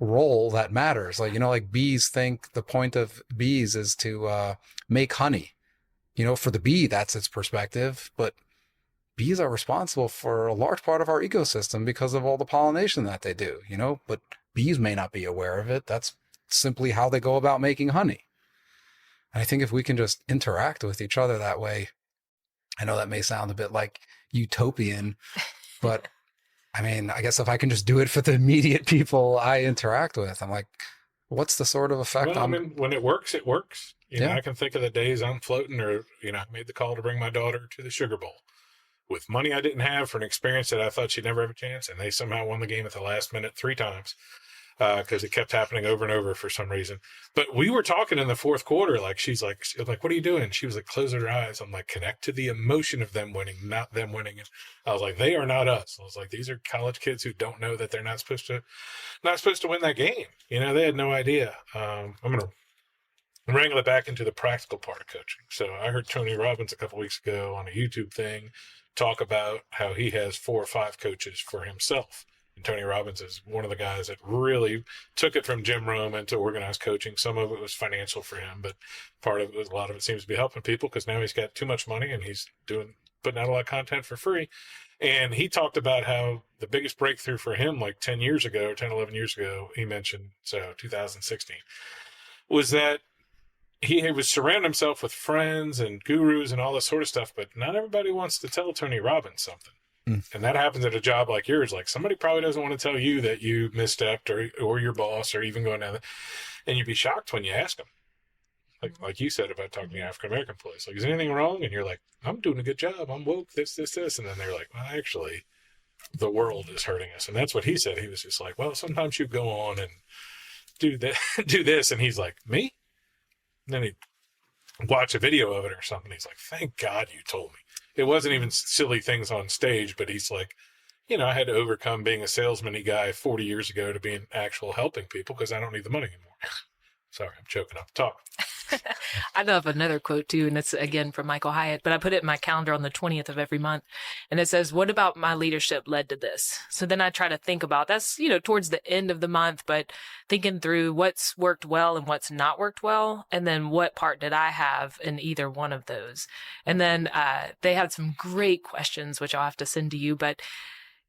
role that matters. Like, like bees think the point of bees is to make honey. For the bee, that's its perspective, but bees are responsible for a large part of our ecosystem because of all the pollination that they do, but bees may not be aware of it. That's simply how they go about making honey. And I think if we can just interact with each other that way, I know that may sound a bit like utopian, but I guess if I can just do it for the immediate people I interact with, I'm like, what's the sort of effect? Well, when it works, it works. I can think of the days I'm floating or, I made the call to bring my daughter to the Sugar Bowl with money I didn't have for an experience that I thought she'd never have a chance. And they somehow won the game at the last minute 3 times because it kept happening over and over for some reason. But we were talking in the fourth quarter, like, she's like, what are you doing? She was like, close her eyes. I'm like, connect to the emotion of them winning, not them winning. And I was like, they are not us. I was like, these are college kids who don't know that they're not supposed to win that game. They had no idea. I'm going to wrangle it back into the practical part of coaching. So I heard Tony Robbins a couple weeks ago on a YouTube thing talk about how he has 4 or 5 coaches for himself. And Tony Robbins is one of the guys that really took it from Jim Rome into organized coaching. Some of it was financial for him, but part of it was, a lot of it seems to be helping people because now he's got too much money and he's putting out a lot of content for free. And he talked about how the biggest breakthrough for him, like 11 years ago, he mentioned, 2016, was that he was surrounding himself with friends and gurus and all this sort of stuff, but not everybody wants to tell Tony Robbins something. And that happens at a job like yours. Like somebody probably doesn't want to tell you that you misstepped or your boss or even going down there. And you'd be shocked when you ask them. Like you said about talking to African-American employees. Like, is anything wrong? And you're like, I'm doing a good job. I'm woke, this. And then they're like, well, actually, the world is hurting us. And that's what he said. He was just like, well, sometimes you go on and do that, do this. And he's like, me? And then he'd watch a video of it or something. He's like, thank God you told me. It wasn't even silly things on stage, but he's like, I had to overcome being a salesman-y guy 40 years ago to being actual helping people because I don't need the money anymore. Sorry, I'm choking up. Talk. I love another quote too, and it's again from Michael Hyatt, but I put it in my calendar on the 20th of every month. And it says, what about my leadership led to this? So then I try to think about that's, towards the end of the month, but thinking through what's worked well and what's not worked well. And then what part did I have in either one of those? And then they had some great questions, which I'll have to send to you, but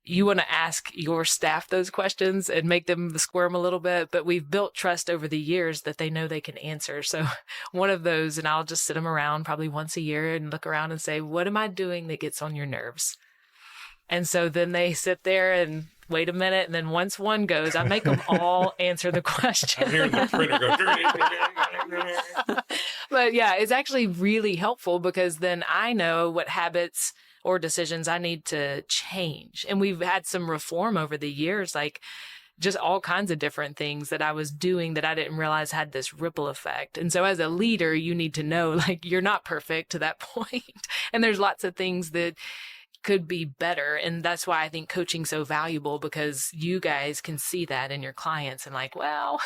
you want to ask your staff those questions and make them squirm a little bit, but we've built trust over the years that they know they can answer. So one of those, and I'll just sit them around probably once a year and look around and say, what am I doing that gets on your nerves? And so then they sit there and wait a minute. And then once one goes, I make them all answer the question. I'm hearing the printer go. But yeah, it's actually really helpful because then I know what habits or decisions I need to change. And we've had some reform over the years, like just all kinds of different things that I was doing that I didn't realize had this ripple effect. And so as a leader, you need to know, like, you're not perfect to that point. And there's lots of things that could be better. And that's why I think coaching's so valuable, because you guys can see that in your clients and like, well,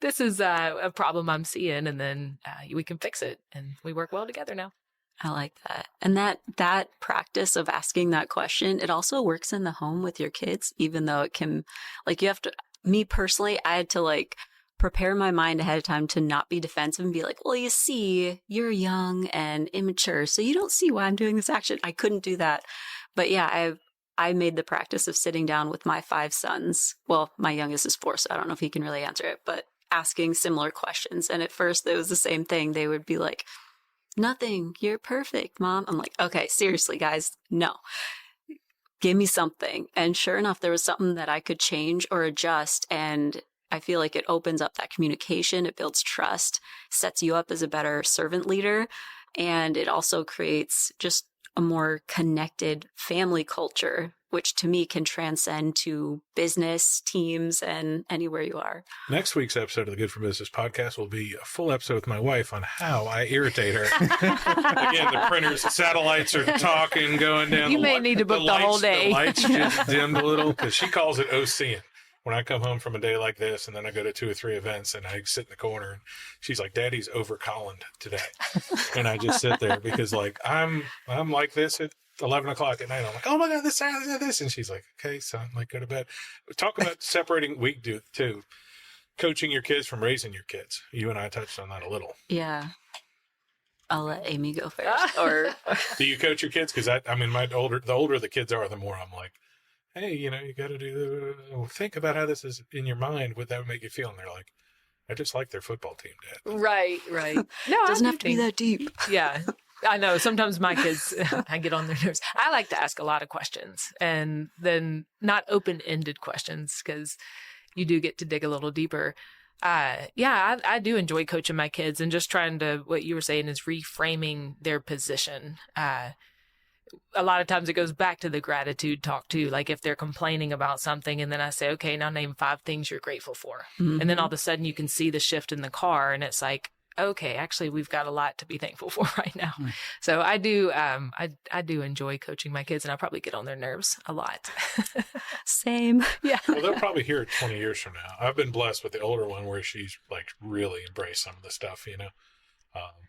this is a problem I'm seeing. And then we can fix it. And we work well together now. I like that. And that practice of asking that question, it also works in the home with your kids, even though it can, like, you have to, me personally, I had to like prepare my mind ahead of time to not be defensive and be like, well, you see, you're young and immature, so you don't see why I'm doing this action. I couldn't do that. But yeah, I made the practice of sitting down with my 5 sons. Well, my youngest is 4, so I don't know if he can really answer it, but asking similar questions. And at first it was the same thing. They would be like, nothing, you're perfect, Mom. I'm like, okay, seriously, guys, no. Give me something. And sure enough, there was something that I could change or adjust. And I feel like it opens up that communication. It builds trust, sets you up as a better servant leader. And it also creates just a more connected family culture, which to me can transcend to business, teams, and anywhere you are. Next week's episode of the Good for Business podcast will be a full episode with my wife on how I irritate her. Again, the printers, satellites are talking, going down. You may need to book the whole day. The lights just dimmed a little because she calls it OCing. When I come home from a day like this and then I go to 2 or 3 events and I sit in the corner and she's like, Daddy's over Colin today. And I just sit there because like, I'm like this at 11 o'clock at night. I'm like, oh my God, this. And she's like, okay, son, like, go to bed. Talk about separating week too. Coaching your kids from raising your kids. You and I touched on that a little. Yeah. I'll let Amy go first. Or do you coach your kids? Because I mean, the older the kids are, the more I'm like, hey, you got to think about how this is in your mind. Would that make you feel? And they're like, I just like their football team, Dad. Right. No, doesn't have to be that deep. Yeah. I know. Sometimes my kids, I get on their nerves. I like to ask a lot of questions, and then not open-ended questions, because you do get to dig a little deeper. I do enjoy coaching my kids and just trying to, what you were saying is reframing their position. A lot of times it goes back to the gratitude talk too. Like if they're complaining about something and then I say, okay, now name 5 things you're grateful for. Mm-hmm. And then all of a sudden you can see the shift in the car and it's like, okay, actually we've got a lot to be thankful for right now. Mm. So I do, I do enjoy coaching my kids, and I probably get on their nerves a lot. Same. Yeah. Well, they'll probably hear it 20 years from now. I've been blessed with the older one where she's like really embraced some of the stuff,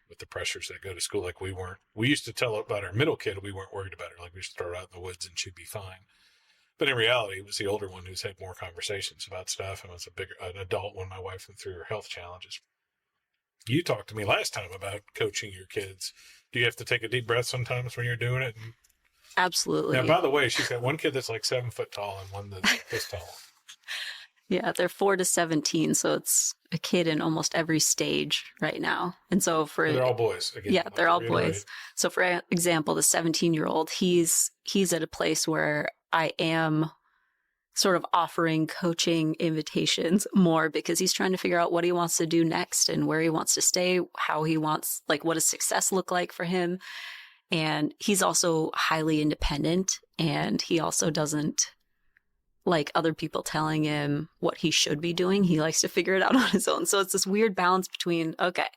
with the pressures that go to school. Like we used to tell about our middle kid, we weren't worried about her. Like we used to throw her out in the woods and she'd be fine. But in reality, it was the older one who's had more conversations about stuff and was an adult when my wife went through her health challenges. You talked to me last time about coaching your kids. Do you have to take a deep breath sometimes when you're doing it? Absolutely. Now, by the way, she's got one kid that's like 7 foot tall and one that's this tall. Yeah, they're 4 to 17, so it's a kid in almost every stage right now. And so They're all boys. Again, yeah, they're all boys. So for example, the 17-year-old, he's at a place where I am sort of offering coaching invitations more because he's trying to figure out what he wants to do next and where he wants to stay, how he wants, like, what does success look like for him. And he's also highly independent, and he also doesn't like other people telling him what he should be doing. He likes to figure it out on his own. So it's this weird balance between, okay,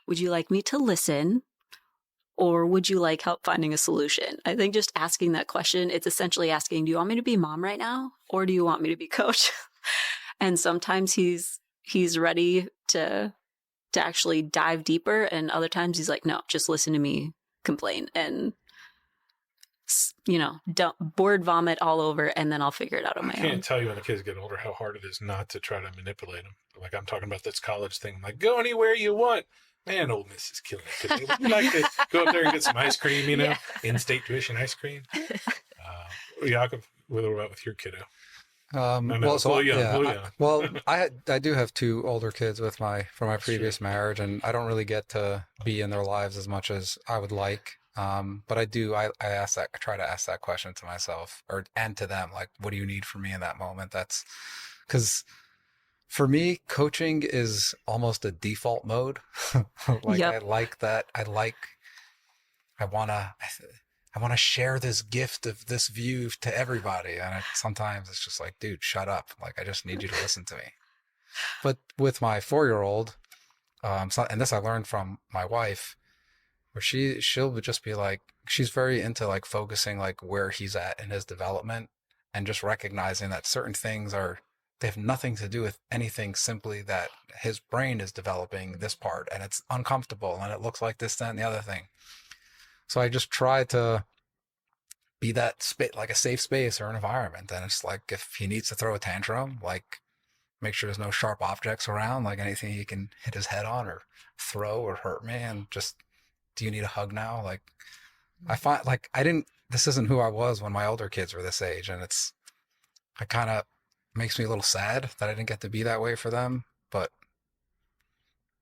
would you like me to listen, or would you like help finding a solution? I think just asking that question, it's essentially asking, do you want me to be mom right now, or do you want me to be coach? And sometimes he's ready to actually dive deeper, and other times he's like, no, just listen to me complain and, you know, dump board vomit all over, and then I'll figure it out on my own. I can't tell you when the kids get older how hard it is not to try to manipulate them. Like, I'm talking about this college thing. Like, go anywhere you want. Man, old Miss is killing it today. Would you like to go up there and get some ice cream, you know, Yeah. in-state tuition ice cream? Yaakov, what about with your kiddo? I do have 2 older kids from my previous marriage, and I don't really get to be in their lives as much as I would like. But I try to ask that question to myself and to them, like, what do you need from me in that moment? That's because for me, coaching is almost a default mode. Like, yep. I like that. I want to share this gift of this view to everybody. And sometimes it's just like, dude, shut up. Like, I just need you to listen to me. But with my 4-year-old, and this I learned from my wife, where she'll just be like, she's very into like focusing like where he's at in his development, and just recognizing that certain things they have nothing to do with anything, simply that his brain is developing this part and it's uncomfortable and it looks like this, that, and the other thing. So I just try to be that like a safe space or an environment. And it's like, if he needs to throw a tantrum, like, make sure there's no sharp objects around, like anything he can hit his head on or throw or hurt me, and just, do you need a hug now? Like, I find like this isn't who I was when my older kids were this age. And it kind of makes me a little sad that I didn't get to be that way for them. But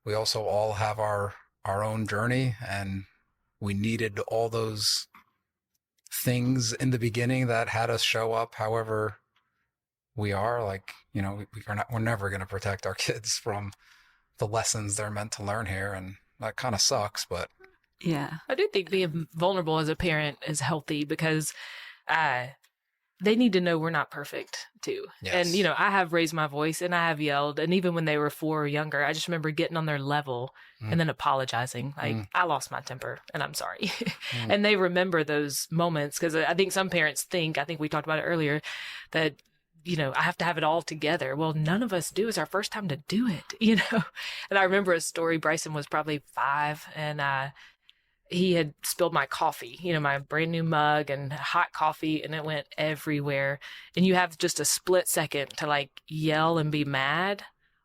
we also all have our own journey, and we needed all those things in the beginning that had us show up however we are. Like, you know, we're never going to protect our kids from the lessons they're meant to learn here. And that kind of sucks, but yeah, I do think being vulnerable as a parent is healthy, because they need to know we're not perfect too. Yes. And, you know, I have raised my voice and I have yelled. And even when they were 4 or younger, I just remember getting on their level and then apologizing. Like, I lost my temper and I'm sorry. And they remember those moments, because I think some parents I think we talked about it earlier, that, you know, I have to have it all together. Well, none of us do. It's our first time to do it, you know? And I remember a story. Bryson was probably 5, and he had spilled my coffee, you know, my brand new mug and hot coffee, and it went everywhere. And you have just a split second to like yell and be mad,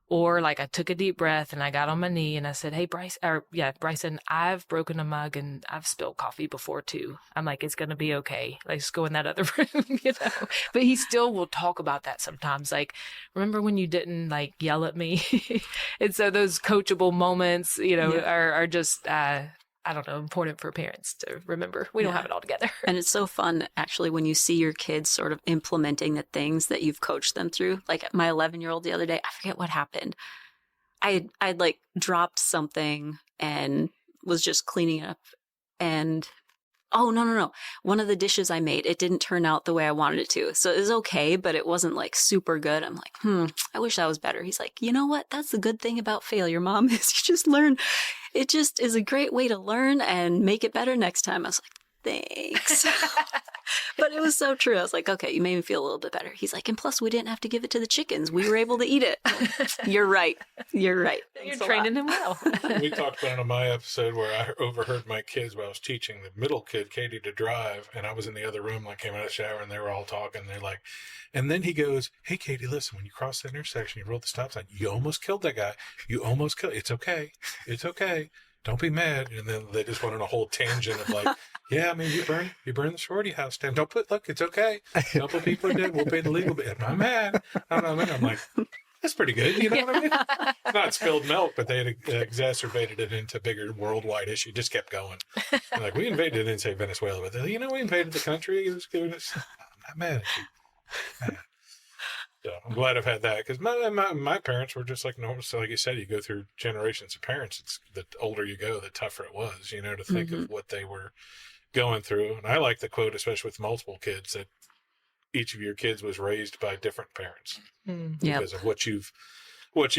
or like I took a deep breath and I got on my knee and I said, hey, Bryson, I've broken a mug and I've spilled coffee before too. I'm like, it's going to be okay. Like, just go in that other room, you know? But he still will talk about that sometimes. Like, remember when you didn't like yell at me? And so those coachable moments, you know, are just, I don't know, important for parents to remember. We don't have it all together. And it's so fun, actually, when you see your kids sort of implementing the things that you've coached them through. Like my 11-year-old the other day, I forget what happened. I'd like dropped something and was just cleaning up, and oh, no. one of the dishes I made, it didn't turn out the way I wanted it to. So it was okay, but it wasn't like super good. I'm like, I wish that was better. He's like, you know what? That's the good thing about failure, Mom, is you just learn. It just is a great way to learn and make it better next time. I was like, thanks. But it was so true. I was like, okay, you made me feel a little bit better. He's like, and plus we didn't have to give it to the chickens. We were able to eat it. You're right. Thanks. You're training him well. We talked about it on my episode where I overheard my kids while I was teaching the middle kid, Katie, to drive. And I was in the other room, like came out of the shower, and they were all talking. They're like, and then he goes, hey, Katie, listen, when you cross the intersection, you roll the stop sign. You almost killed that guy. You almost killed. It's okay. It's okay. don't be mad. And then they just went on a whole tangent of like, yeah, I mean, you burn the sorority house down. Look, it's okay. A couple of people are dead. We'll pay the legal bill. I'm not mad. I'm like, that's pretty good. You know what I mean? It's not spilled milk, but they had exacerbated it into a bigger worldwide issue. Just kept going. And like, we invaded, they didn't say Venezuela, but we invaded the country. It was good. I'm not mad at you. Man. So I'm glad I've had that, because my parents were just like normal. So like you said, you go through generations of parents. It's the older you go, the tougher it was, to think of what they were going through. And I like the quote, especially with multiple kids, that each of your kids was raised by different parents because of what you've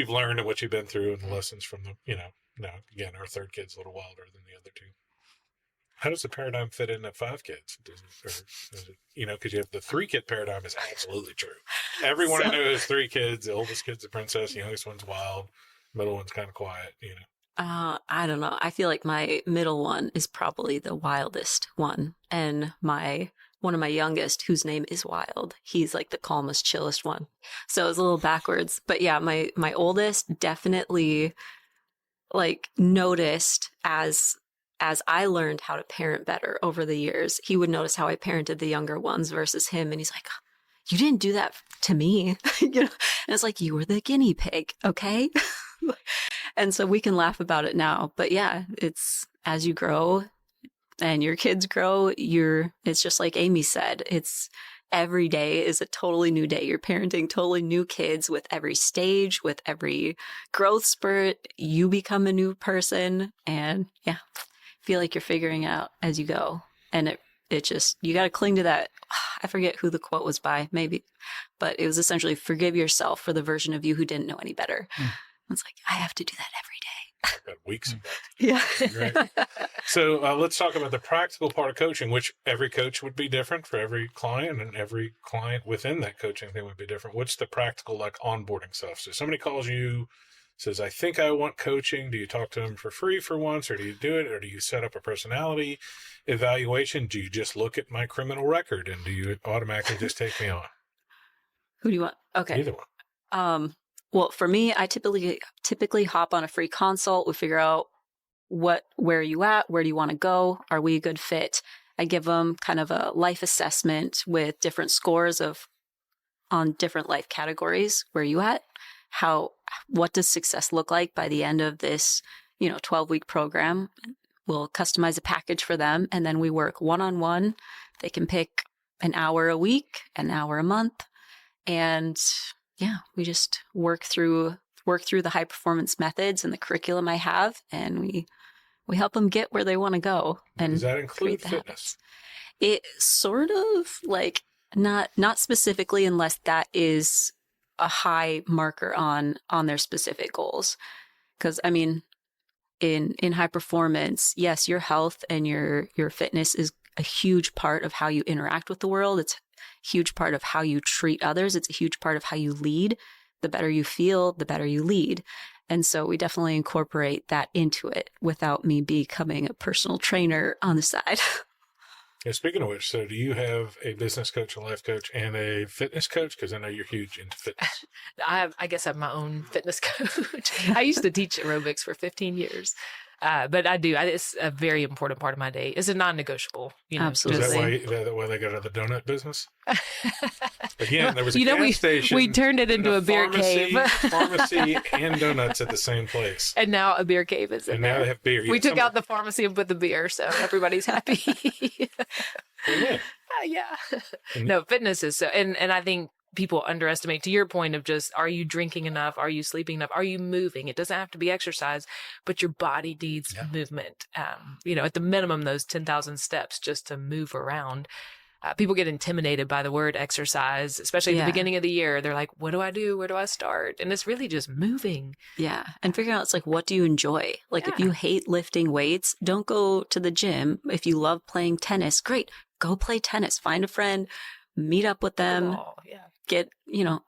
learned and what you've been through, and the lessons from the, now again, our third kid's a little wilder than the other two. How does the paradigm fit into 5 kids? Because you have the 3-kid paradigm is absolutely true. Everyone I know has 3 kids. The oldest kid's a princess. The youngest one's wild. Middle one's kind of quiet, I don't know. I feel like my middle one is probably the wildest one. And one of my youngest, whose name is Wild, he's like the calmest, chillest one. So it's a little backwards. But yeah, my oldest definitely like noticed as I learned how to parent better over the years, he would notice how I parented the younger ones versus him. And he's like, you didn't do that to me. And it's like, you were the guinea pig. Okay. And so we can laugh about it now. But yeah, it's as you grow and your kids grow, it's just like Amy said, it's every day is a totally new day. You're parenting totally new kids with every stage, with every growth spurt. You become a new person, and yeah, feel like you're figuring out as you go. And it just, you got to cling to that. I forget who the quote was by, maybe, but it was essentially forgive yourself for the version of you who didn't know any better. It's like, I have to do that every day. Got weeks of that. Yeah. Right. So let's talk about the practical part of coaching, which every coach would be different for every client, and every client within that coaching thing would be different. What's the practical, like, onboarding stuff? So somebody calls you, says, I think I want coaching. Do you talk to them for free for once, or do you do it, or do you set up a personality evaluation? Do you just look at my criminal record, and do you automatically just take me on? Who do you want? Okay. Either one. Well, for me, I typically hop on a free consult. We figure out where are you at? Where do you want to go? Are we a good fit? I give them kind of a life assessment with different scores on different life categories. Where are you at? What does success look like by the end of this, 12-week program? We'll customize a package for them, and then we work one-on-one. They can pick an hour a week, an hour a month, and yeah, we just work through the high performance methods and the curriculum I have, and we help them get where they want to go. And does that include fitness? It sort of, like, not specifically, unless that is a high marker on their specific goals. Because I mean, in high performance, yes, your health and your fitness is a huge part of how you interact with the world. It's huge part of how you treat others. It's a huge part of how you lead. The better you feel, the better you lead. And so we definitely incorporate that into it without me becoming a personal trainer on the side. Yeah, speaking of which, so do you have a business coach, a life coach, and a fitness coach? Because I know you're huge into fitness. I guess I have my own fitness coach. I used to teach aerobics for 15 years. But I do. It's a very important part of my day. It's a non-negotiable. Absolutely. Is that why they got out of the donut business? Again, there was a gas station. We turned it into a beer cave. Pharmacy and donuts at the same place. And now a beer cave is in there. And now they have beer. We took out the pharmacy and put the beer, so everybody's happy. Yeah. Yeah. No, fitness is so, and I think people underestimate, to your point of just, are you drinking enough? Are you sleeping enough? Are you moving? It doesn't have to be exercise, but your body needs movement. At the minimum, those 10,000 steps just to move around. People get intimidated by the word exercise, especially at the beginning of the year. They're like, what do I do? Where do I start? And it's really just moving. Yeah. And figuring out, it's like, what do you enjoy? Like, if you hate lifting weights, don't go to the gym. If you love playing tennis, great. Go play tennis. Find a friend, meet up with them. Oh, yeah.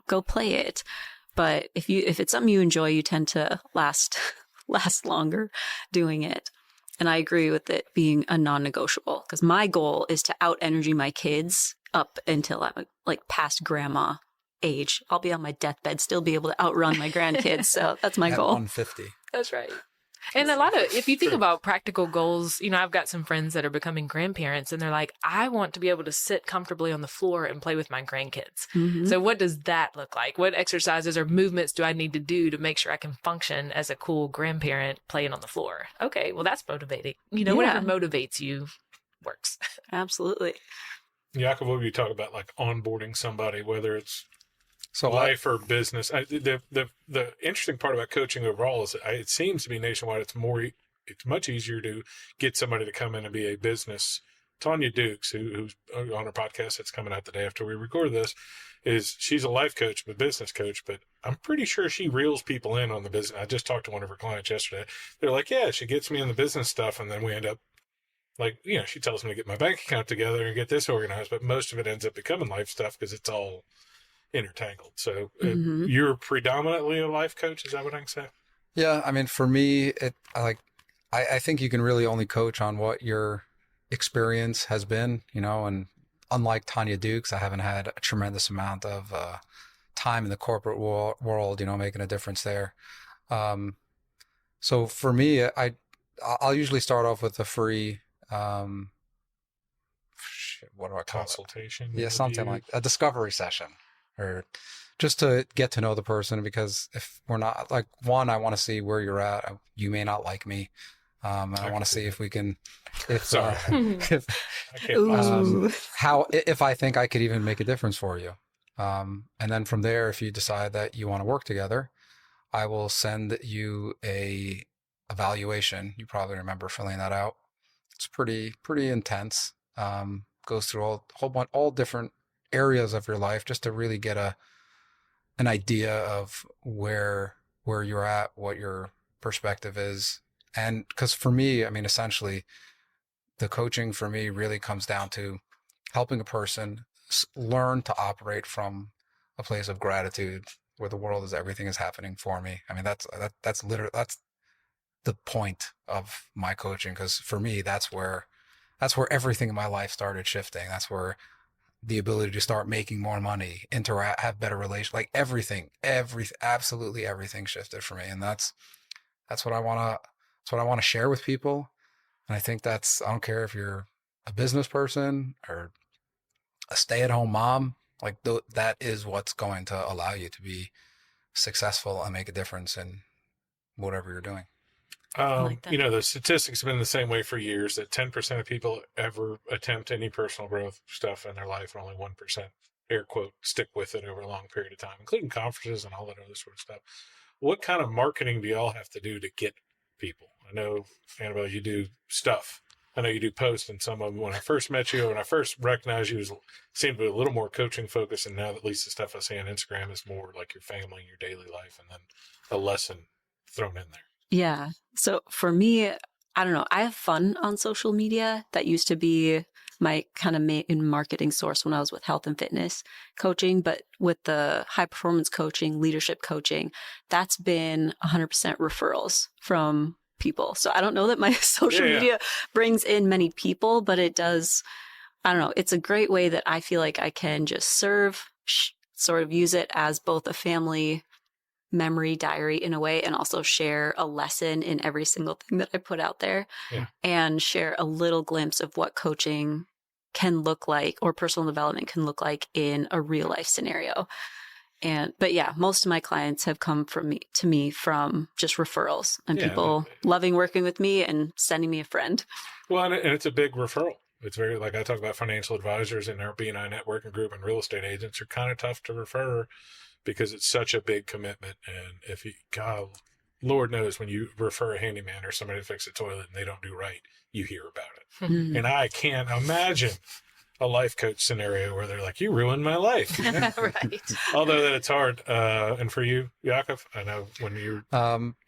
Go play it. But if it's something you enjoy, you tend to last longer doing it. And I agree with it being a non-negotiable, because my goal is to out-energy my kids up until I'm like past grandma age. I'll be on my deathbed, still be able to outrun my grandkids. So that's my goal. 150. That's right. And a lot of, if you think about practical goals, I've got some friends that are becoming grandparents and they're like, I want to be able to sit comfortably on the floor and play with my grandkids. Mhm. So what does that look like? What exercises or movements do I need to do to make sure I can function as a cool grandparent playing on the floor? Okay, well, that's motivating. Whatever motivates you works. Absolutely. Yaakov, what would you talk about, like onboarding somebody, whether it's So life or business? The interesting part about coaching overall is it seems to be nationwide. It's much easier to get somebody to come in and be a business. Tanya Dukes, who's on our podcast that's coming out the day after we record this, she's a life coach, but business coach. But I'm pretty sure she reels people in on the business. I just talked to one of her clients yesterday. They're like, yeah, she gets me in the business stuff, and then we end up she tells me to get my bank account together and get this organized. But most of it ends up becoming life stuff because it's all intertangled. So you're predominantly a life coach. Is that what I can say? yeah, I mean, for me, I think you can really only coach on what your experience has been, and unlike Tanya Dukes, I haven't had a tremendous amount of time in the corporate world, making a difference there. So for me, I'll usually start off with a free, what do I call it? Consultation. Yeah, something like a discovery session, or just to get to know the person, because if we're not I want to see where you're at. You may not like me. And I want to see if we can, if Sorry. if I can't possibly. if I think I could even make a difference for you. And then from there, if you decide that you want to work together, I will send you a evaluation. You probably remember filling that out. It's pretty intense. Goes through all different areas of your life just to really get an idea of where you're at, what your perspective is. And because for me, I mean, essentially, the coaching for me really comes down to helping a person learn to operate from a place of gratitude, where the world is everything is happening for me. I mean, that's the point of my coaching, because for me, that's where everything in my life started shifting. That's where the ability to start making more money, interact, have better relations, like absolutely everything shifted for me. And that's what I want to share with people. And I think I don't care if you're a business person or a stay-at-home mom, that is what's going to allow you to be successful and make a difference in whatever you're doing. like that. The statistics have been the same way for years, that 10% of people ever attempt any personal growth stuff in their life, and only 1%, air quote, stick with it over a long period of time, including conferences and all that other sort of stuff. What kind of marketing do y'all have to do to get people? I know, Annebelle, you do stuff. I know you do posts, and some of them, when I first met you, when I first recognized you, seemed to be a little more coaching focused, and now at least the stuff I see on Instagram is more like your family and your daily life, and then a lesson thrown in there. Yeah. So for me, I don't know. I have fun on social media. That used to be my kind of main marketing source when I was with health and fitness coaching. But with the high performance coaching, leadership coaching, that's been 100% referrals from people. So I don't know that my social media brings in many people, but it does. I don't know. It's a great way that I feel like I can just serve, sort of use it as both a family memory diary in a way, and also share a lesson in every single thing that I put out there, and share a little glimpse of what coaching can look like, or personal development can look like in a real life scenario. But yeah, most of my clients have come to me from just referrals, and people loving working with me and sending me a friend. Well, and it's a big referral. It's very, like I talk about financial advisors in our BNI networking group, and real estate agents are kind of tough to refer because it's such a big commitment. And if God, Lord knows, when you refer a handyman or somebody to fix a toilet and they don't do right, you hear about it. And I can't imagine a life coach scenario where they're like, you ruined my life. Right. Although that it's hard. And for you, Yaakov, I know when you're...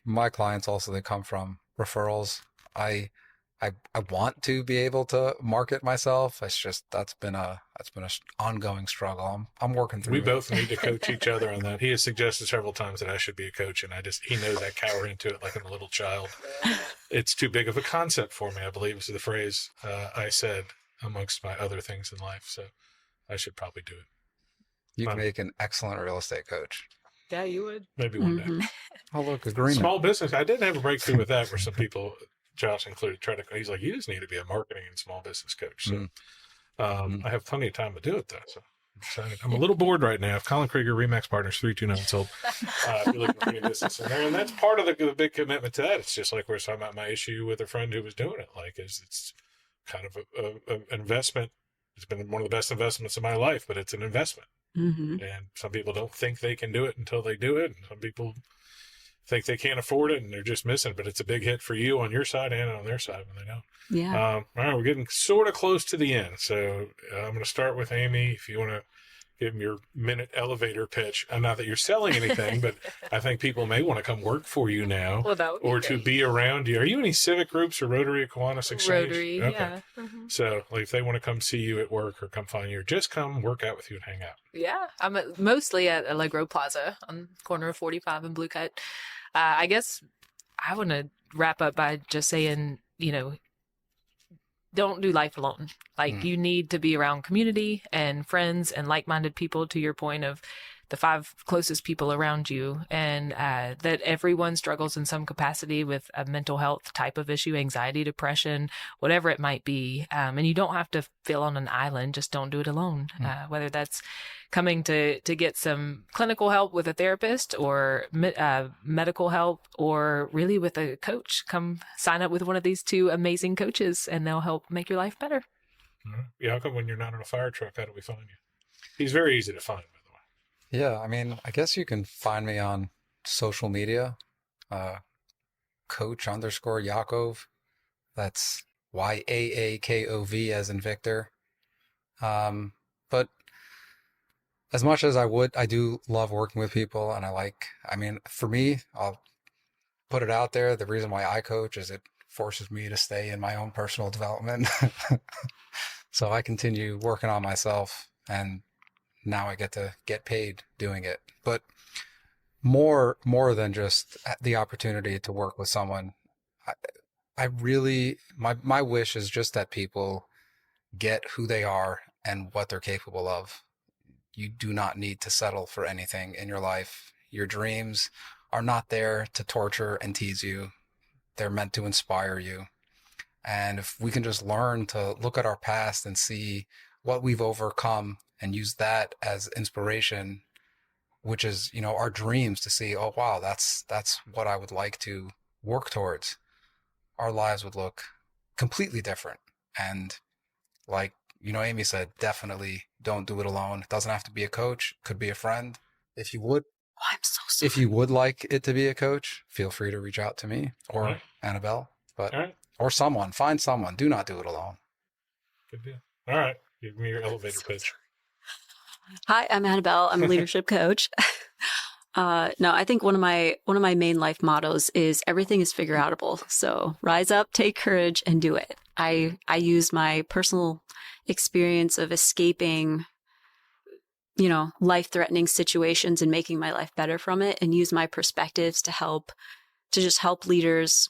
my clients also, they come from referrals. I want to be able to market myself. It's just, that's been a ongoing struggle. I'm working through We it. both need to coach each other on that. He has suggested several times that I should be a coach, and he knows I cower into it like I'm a little child. It's too big of a concept for me, I believe is the phrase I said amongst my other things in life. So I should probably do it. You'd make an excellent real estate coach. Yeah, you would. Maybe one day. Mhm. Oh, look, agreement. Small business. I did have a breakthrough with that where some people, Josh included, he's like, you just need to be a marketing and small business coach. So I have plenty of time to do it, though. So I'm excited. I'm a little bored right now. If Colin Krieger, Remax Partners, 329 sold. If you're looking for any business in there. And that's part of the big commitment to that. It's just like we were talking about my issue with a friend who was doing it. Like, it's kind of an investment. It's been one of the best investments of my life, but it's an investment. Mhm. And some people don't think they can do it until they do it. And some people think they can't afford it and they're just missing. But it's a big hit for you on your side and on their side when they don't. Yeah. All right, we're getting sort of close to the end. So I'm going to start with Amy. If you want to give them your minute elevator pitch. Not that you're selling anything, but I think people may want to come work for you now Well, that would be or to great. be around you. Are you in any civic groups or Rotary Kiwanis Exchange? Rotary, Okay. yeah. Mhm. So like, if they want to come see you at work or come find you, or just come work out with you and hang out. Yeah, I'm mostly at Allegro Plaza on the corner of 45 and Blue Cut. I guess I want to wrap up by just saying, don't do life alone. Like, you need to be around community and friends and like-minded people, to your point of the 5 closest people around you, and that everyone struggles in some capacity with a mental health type of issue, anxiety, depression, whatever it might be. And you don't have to feel on an island. Just don't do it alone. Whether that's coming to get some clinical help with a therapist or medical help, or really with a coach, come sign up with one of these 2 amazing coaches and they'll help make your life better. Yaakov, when you're not in a fire truck, how do we find you? He's very easy to find, by the way. Yeah, I mean, I guess you can find me on social media, coach_Yaakov. That's Yaakov as in Victor. But as much as I do love working with people, and for me, I'll put it out there. The reason why I coach is it forces me to stay in my own personal development. So I continue working on myself, and now I get to get paid doing it. But more than just the opportunity to work with someone, I really, my wish is just that people get who they are and what they're capable of. You do not need to settle for anything in your life. Your dreams are not there to torture and tease you. They're meant to inspire you. And if we can just learn to look at our past and see what we've overcome and use that as inspiration, which is, our dreams, to see, oh, wow, that's what I would like to work towards, our lives would look completely different. And like, Amy said, definitely don't do it alone. It doesn't have to be a coach. It could be a friend. If you would, I'm so sorry. if you would like it to be a coach, feel free to reach out to me or Right. Annebelle, All right. or someone. Find someone. Do not do it alone. Good deal. All right. Give me your elevator pitch. Hi, I'm Annabelle. I'm a leadership coach. No, I think one of my main life mottos is everything is figure outable. So rise up, take courage, and do it. I use my personal experience of escaping, life-threatening situations and making my life better from it, and use my perspectives to just help leaders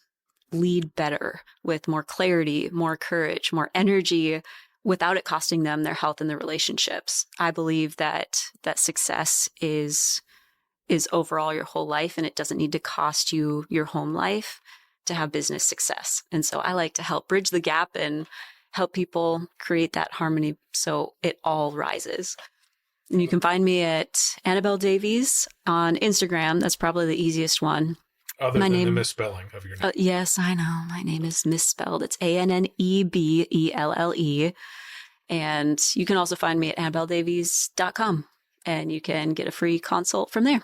lead better with more clarity, more courage, more energy, without it costing them their health and their relationships. I believe that success is overall your whole life, and it doesn't need to cost you your home life to have business success. And so I like to help bridge the gap and help people create that harmony so it all rises. And you can find me at Annebelle Davies on Instagram. That's probably the easiest one. Other My than the name- misspelling of your name. Yes, I know. My name is misspelled. It's ANNEBELLE. And you can also find me at AnnebelleDavies.com, and you can get a free consult from there.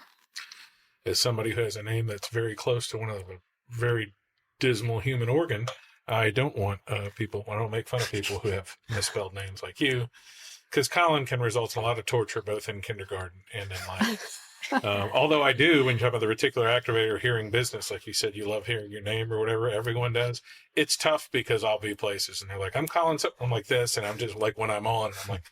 As somebody who has a name that's very close to one of the very dismal human organ, I don't want I don't make fun of people who have misspelled names like you, because Colin can result in a lot of torture both in kindergarten and in life. Although I do, when you talk about the reticular activator, hearing business, like you said, you love hearing your name or whatever, everyone does. It's tough because I'll be places and they're like, I'm Colin, I'm like this. And I'm just like, when I'm on, I'm like,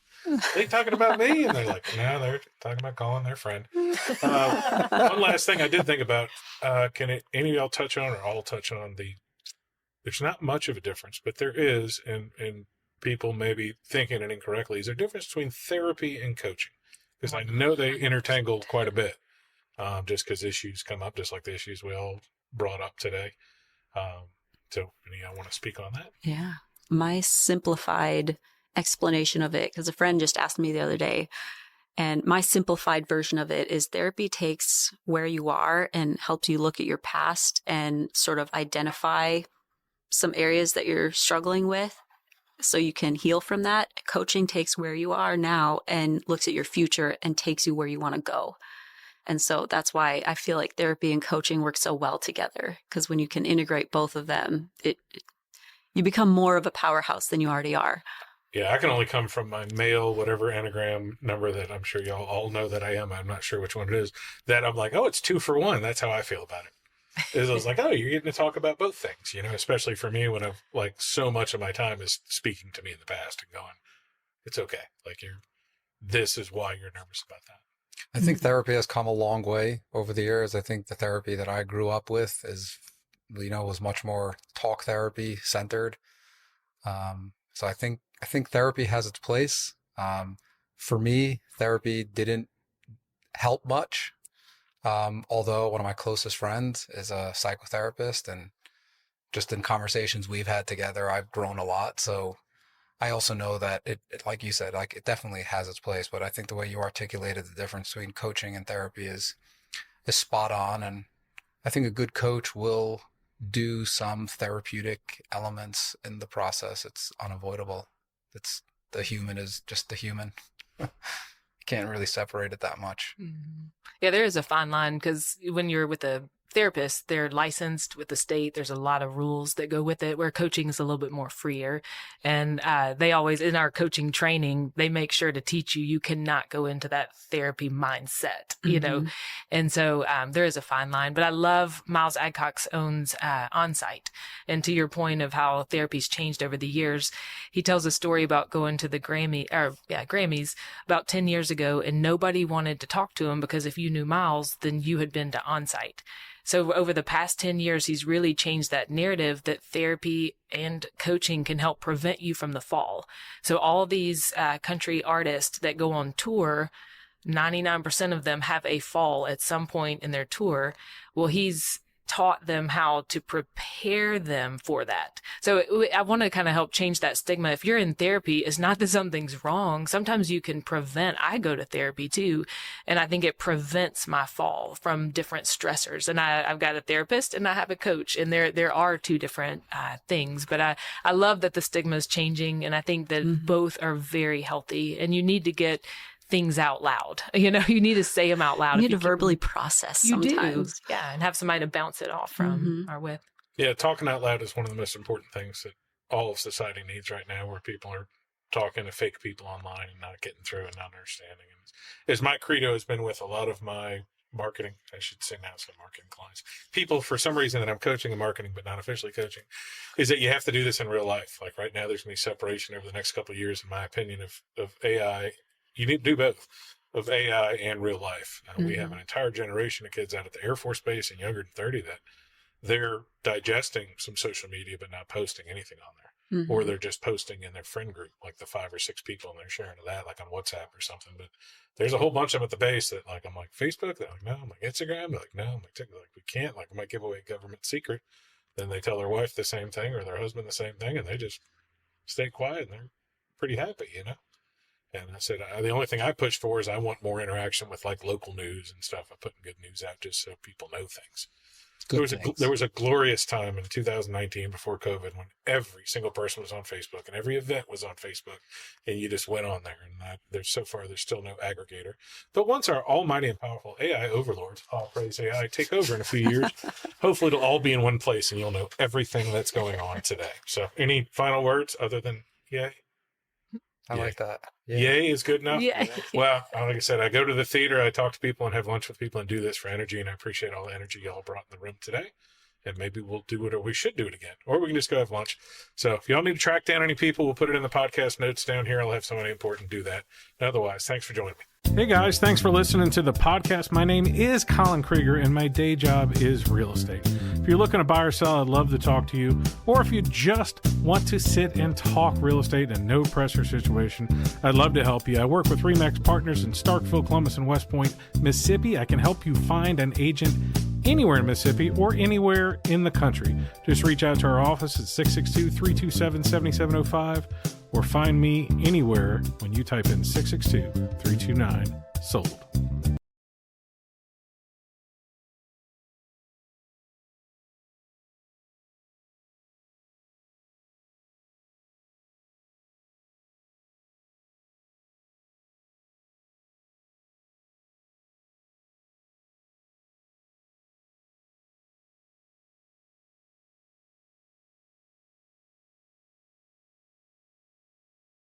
they talking about me? And they're like, no, they're talking about Colin, their friend. One last thing I did think about, can any of y'all touch on, or all touch on there's not much of a difference, but there is, and people may be thinking it incorrectly, is there a difference between therapy and coaching? Because I know they intertangle quite a bit. just because issues come up, just like the issues we all brought up today. So, I want to speak on that. Yeah. My simplified explanation of it, because a friend just asked me the other day, and my simplified version of it is therapy takes where you are and helps you look at your past and sort of identify some areas that you're struggling with so you can heal from that. Coaching takes where you are now and looks at your future and takes you where you want to go. And so that's why I feel like therapy and coaching work so well together, because when you can integrate both of them, you become more of a powerhouse than you already are. Yeah, I can only come from my male, whatever Enneagram number that I'm sure y'all all know that I am. I'm not sure which one it is. That I'm like, oh, it's 2 for 1. That's how I feel about it. I was like, oh, you're getting to talk about both things, especially for me when I've like so much of my time is speaking to me in the past and going, it's okay. Like this is why you're nervous about that. I think therapy has come a long way over the years. I think the therapy that I grew up with was much more talk therapy centered. So I think therapy has its place. For me, therapy didn't help much. Although one of my closest friends is a psychotherapist, and just in conversations we've had together, I've grown a lot. So I also know that it like you said, like it definitely has its place, but I think the way you articulated the difference between coaching and therapy is spot on. And I think a good coach will do some therapeutic elements in the process. It's unavoidable. The human is just the human. Can't really separate it that much. Mm-hmm. Yeah, there is a fine line, because when you're with a therapist, they're licensed with the state. There's a lot of rules that go with it, where coaching is a little bit more freer. And they always, in our coaching training, they make sure to teach you cannot go into that therapy mindset, Mm-hmm. And so there is a fine line. But I love Miles Adcox owns Onsite. And to your point of how therapy's changed over the years, he tells a story about going to the Grammys about 10 years ago, and nobody wanted to talk to him because if you knew Miles, then you had been to Onsite. So over the past 10 years, he's really changed that narrative that therapy and coaching can help prevent you from the fall. So all these country artists that go on tour, 99% of them have a fall at some point in their tour. Well, he's taught them how to prepare them for that. So I want to kind of help change that stigma. If you're in therapy, it's not that something's wrong. Sometimes you can prevent. I go to therapy too, and I think it prevents my fall from different stressors. And I've got a therapist and I have a coach, and there are two different things. But I love that the stigma is changing, and I think that both are very healthy. And you need to get things out loud. You need to say them out loud. You need to verbally process sometimes. Do. Yeah, and have somebody to bounce it off from or with. Yeah, talking out loud is one of the most important things that all of society needs right now, where people are talking to fake people online and not getting through and not understanding. And as my credo has been with a lot of my marketing, I should say now, some marketing clients, people for some reason that I'm coaching in marketing but not officially coaching, is that you have to do this in real life. Like right now, there's going to be separation over the next couple of years, in my opinion, of AI. You need to do both, of AI and real life. We have an entire generation of kids out at the Air Force Base and younger than 30 that they're digesting some social media but not posting anything on there. Or they're just posting in their friend group, like the 5 or 6 people, and they're sharing that like on WhatsApp or something. But there's a whole bunch of them at the base that like, I'm like, Facebook? They're like, no. I'm like, Instagram? They're like, no. I'm like, TikTok? Like, we can't. Like, we might give away a government secret. Then they tell their wife the same thing or their husband the same thing, and they just stay quiet, and they're pretty happy, And I said, the only thing I push for is I want more interaction with like local news and stuff. I'm putting good news out just so people know things. There was a glorious time in 2019 before COVID when every single person was on Facebook and every event was on Facebook, and you just went on there. And there's still no aggregator. But once our almighty and powerful AI overlords, all praise AI, take over in a few years, hopefully it'll all be in one place and you'll know everything that's going on today. So any final words other than yay? I like that. Yeah. Yay is good enough. Yeah. Well, like I said, I go to the theater, I talk to people and have lunch with people and do this for energy. And I appreciate all the energy y'all brought in the room today. and maybe we'll do it, or we should do it again, or we can just go have lunch. So if y'all need to track down any people, we'll put it in the podcast notes down here. I'll have somebody important do that. Otherwise, thanks for joining me. Hey guys, thanks for listening to the podcast. My name is Colin Krieger, and my day job is real estate. If you're looking to buy or sell, I'd love to talk to you. Or if you just want to sit and talk real estate in a no pressure situation, I'd love to help you. I work with RE/MAX Partners in Starkville, Columbus, and West Point, Mississippi. I can help you find an agent anywhere in Mississippi or anywhere in the country. Just reach out to our office at 662-327-7705 or find me anywhere when you type in 662-329-SOLD.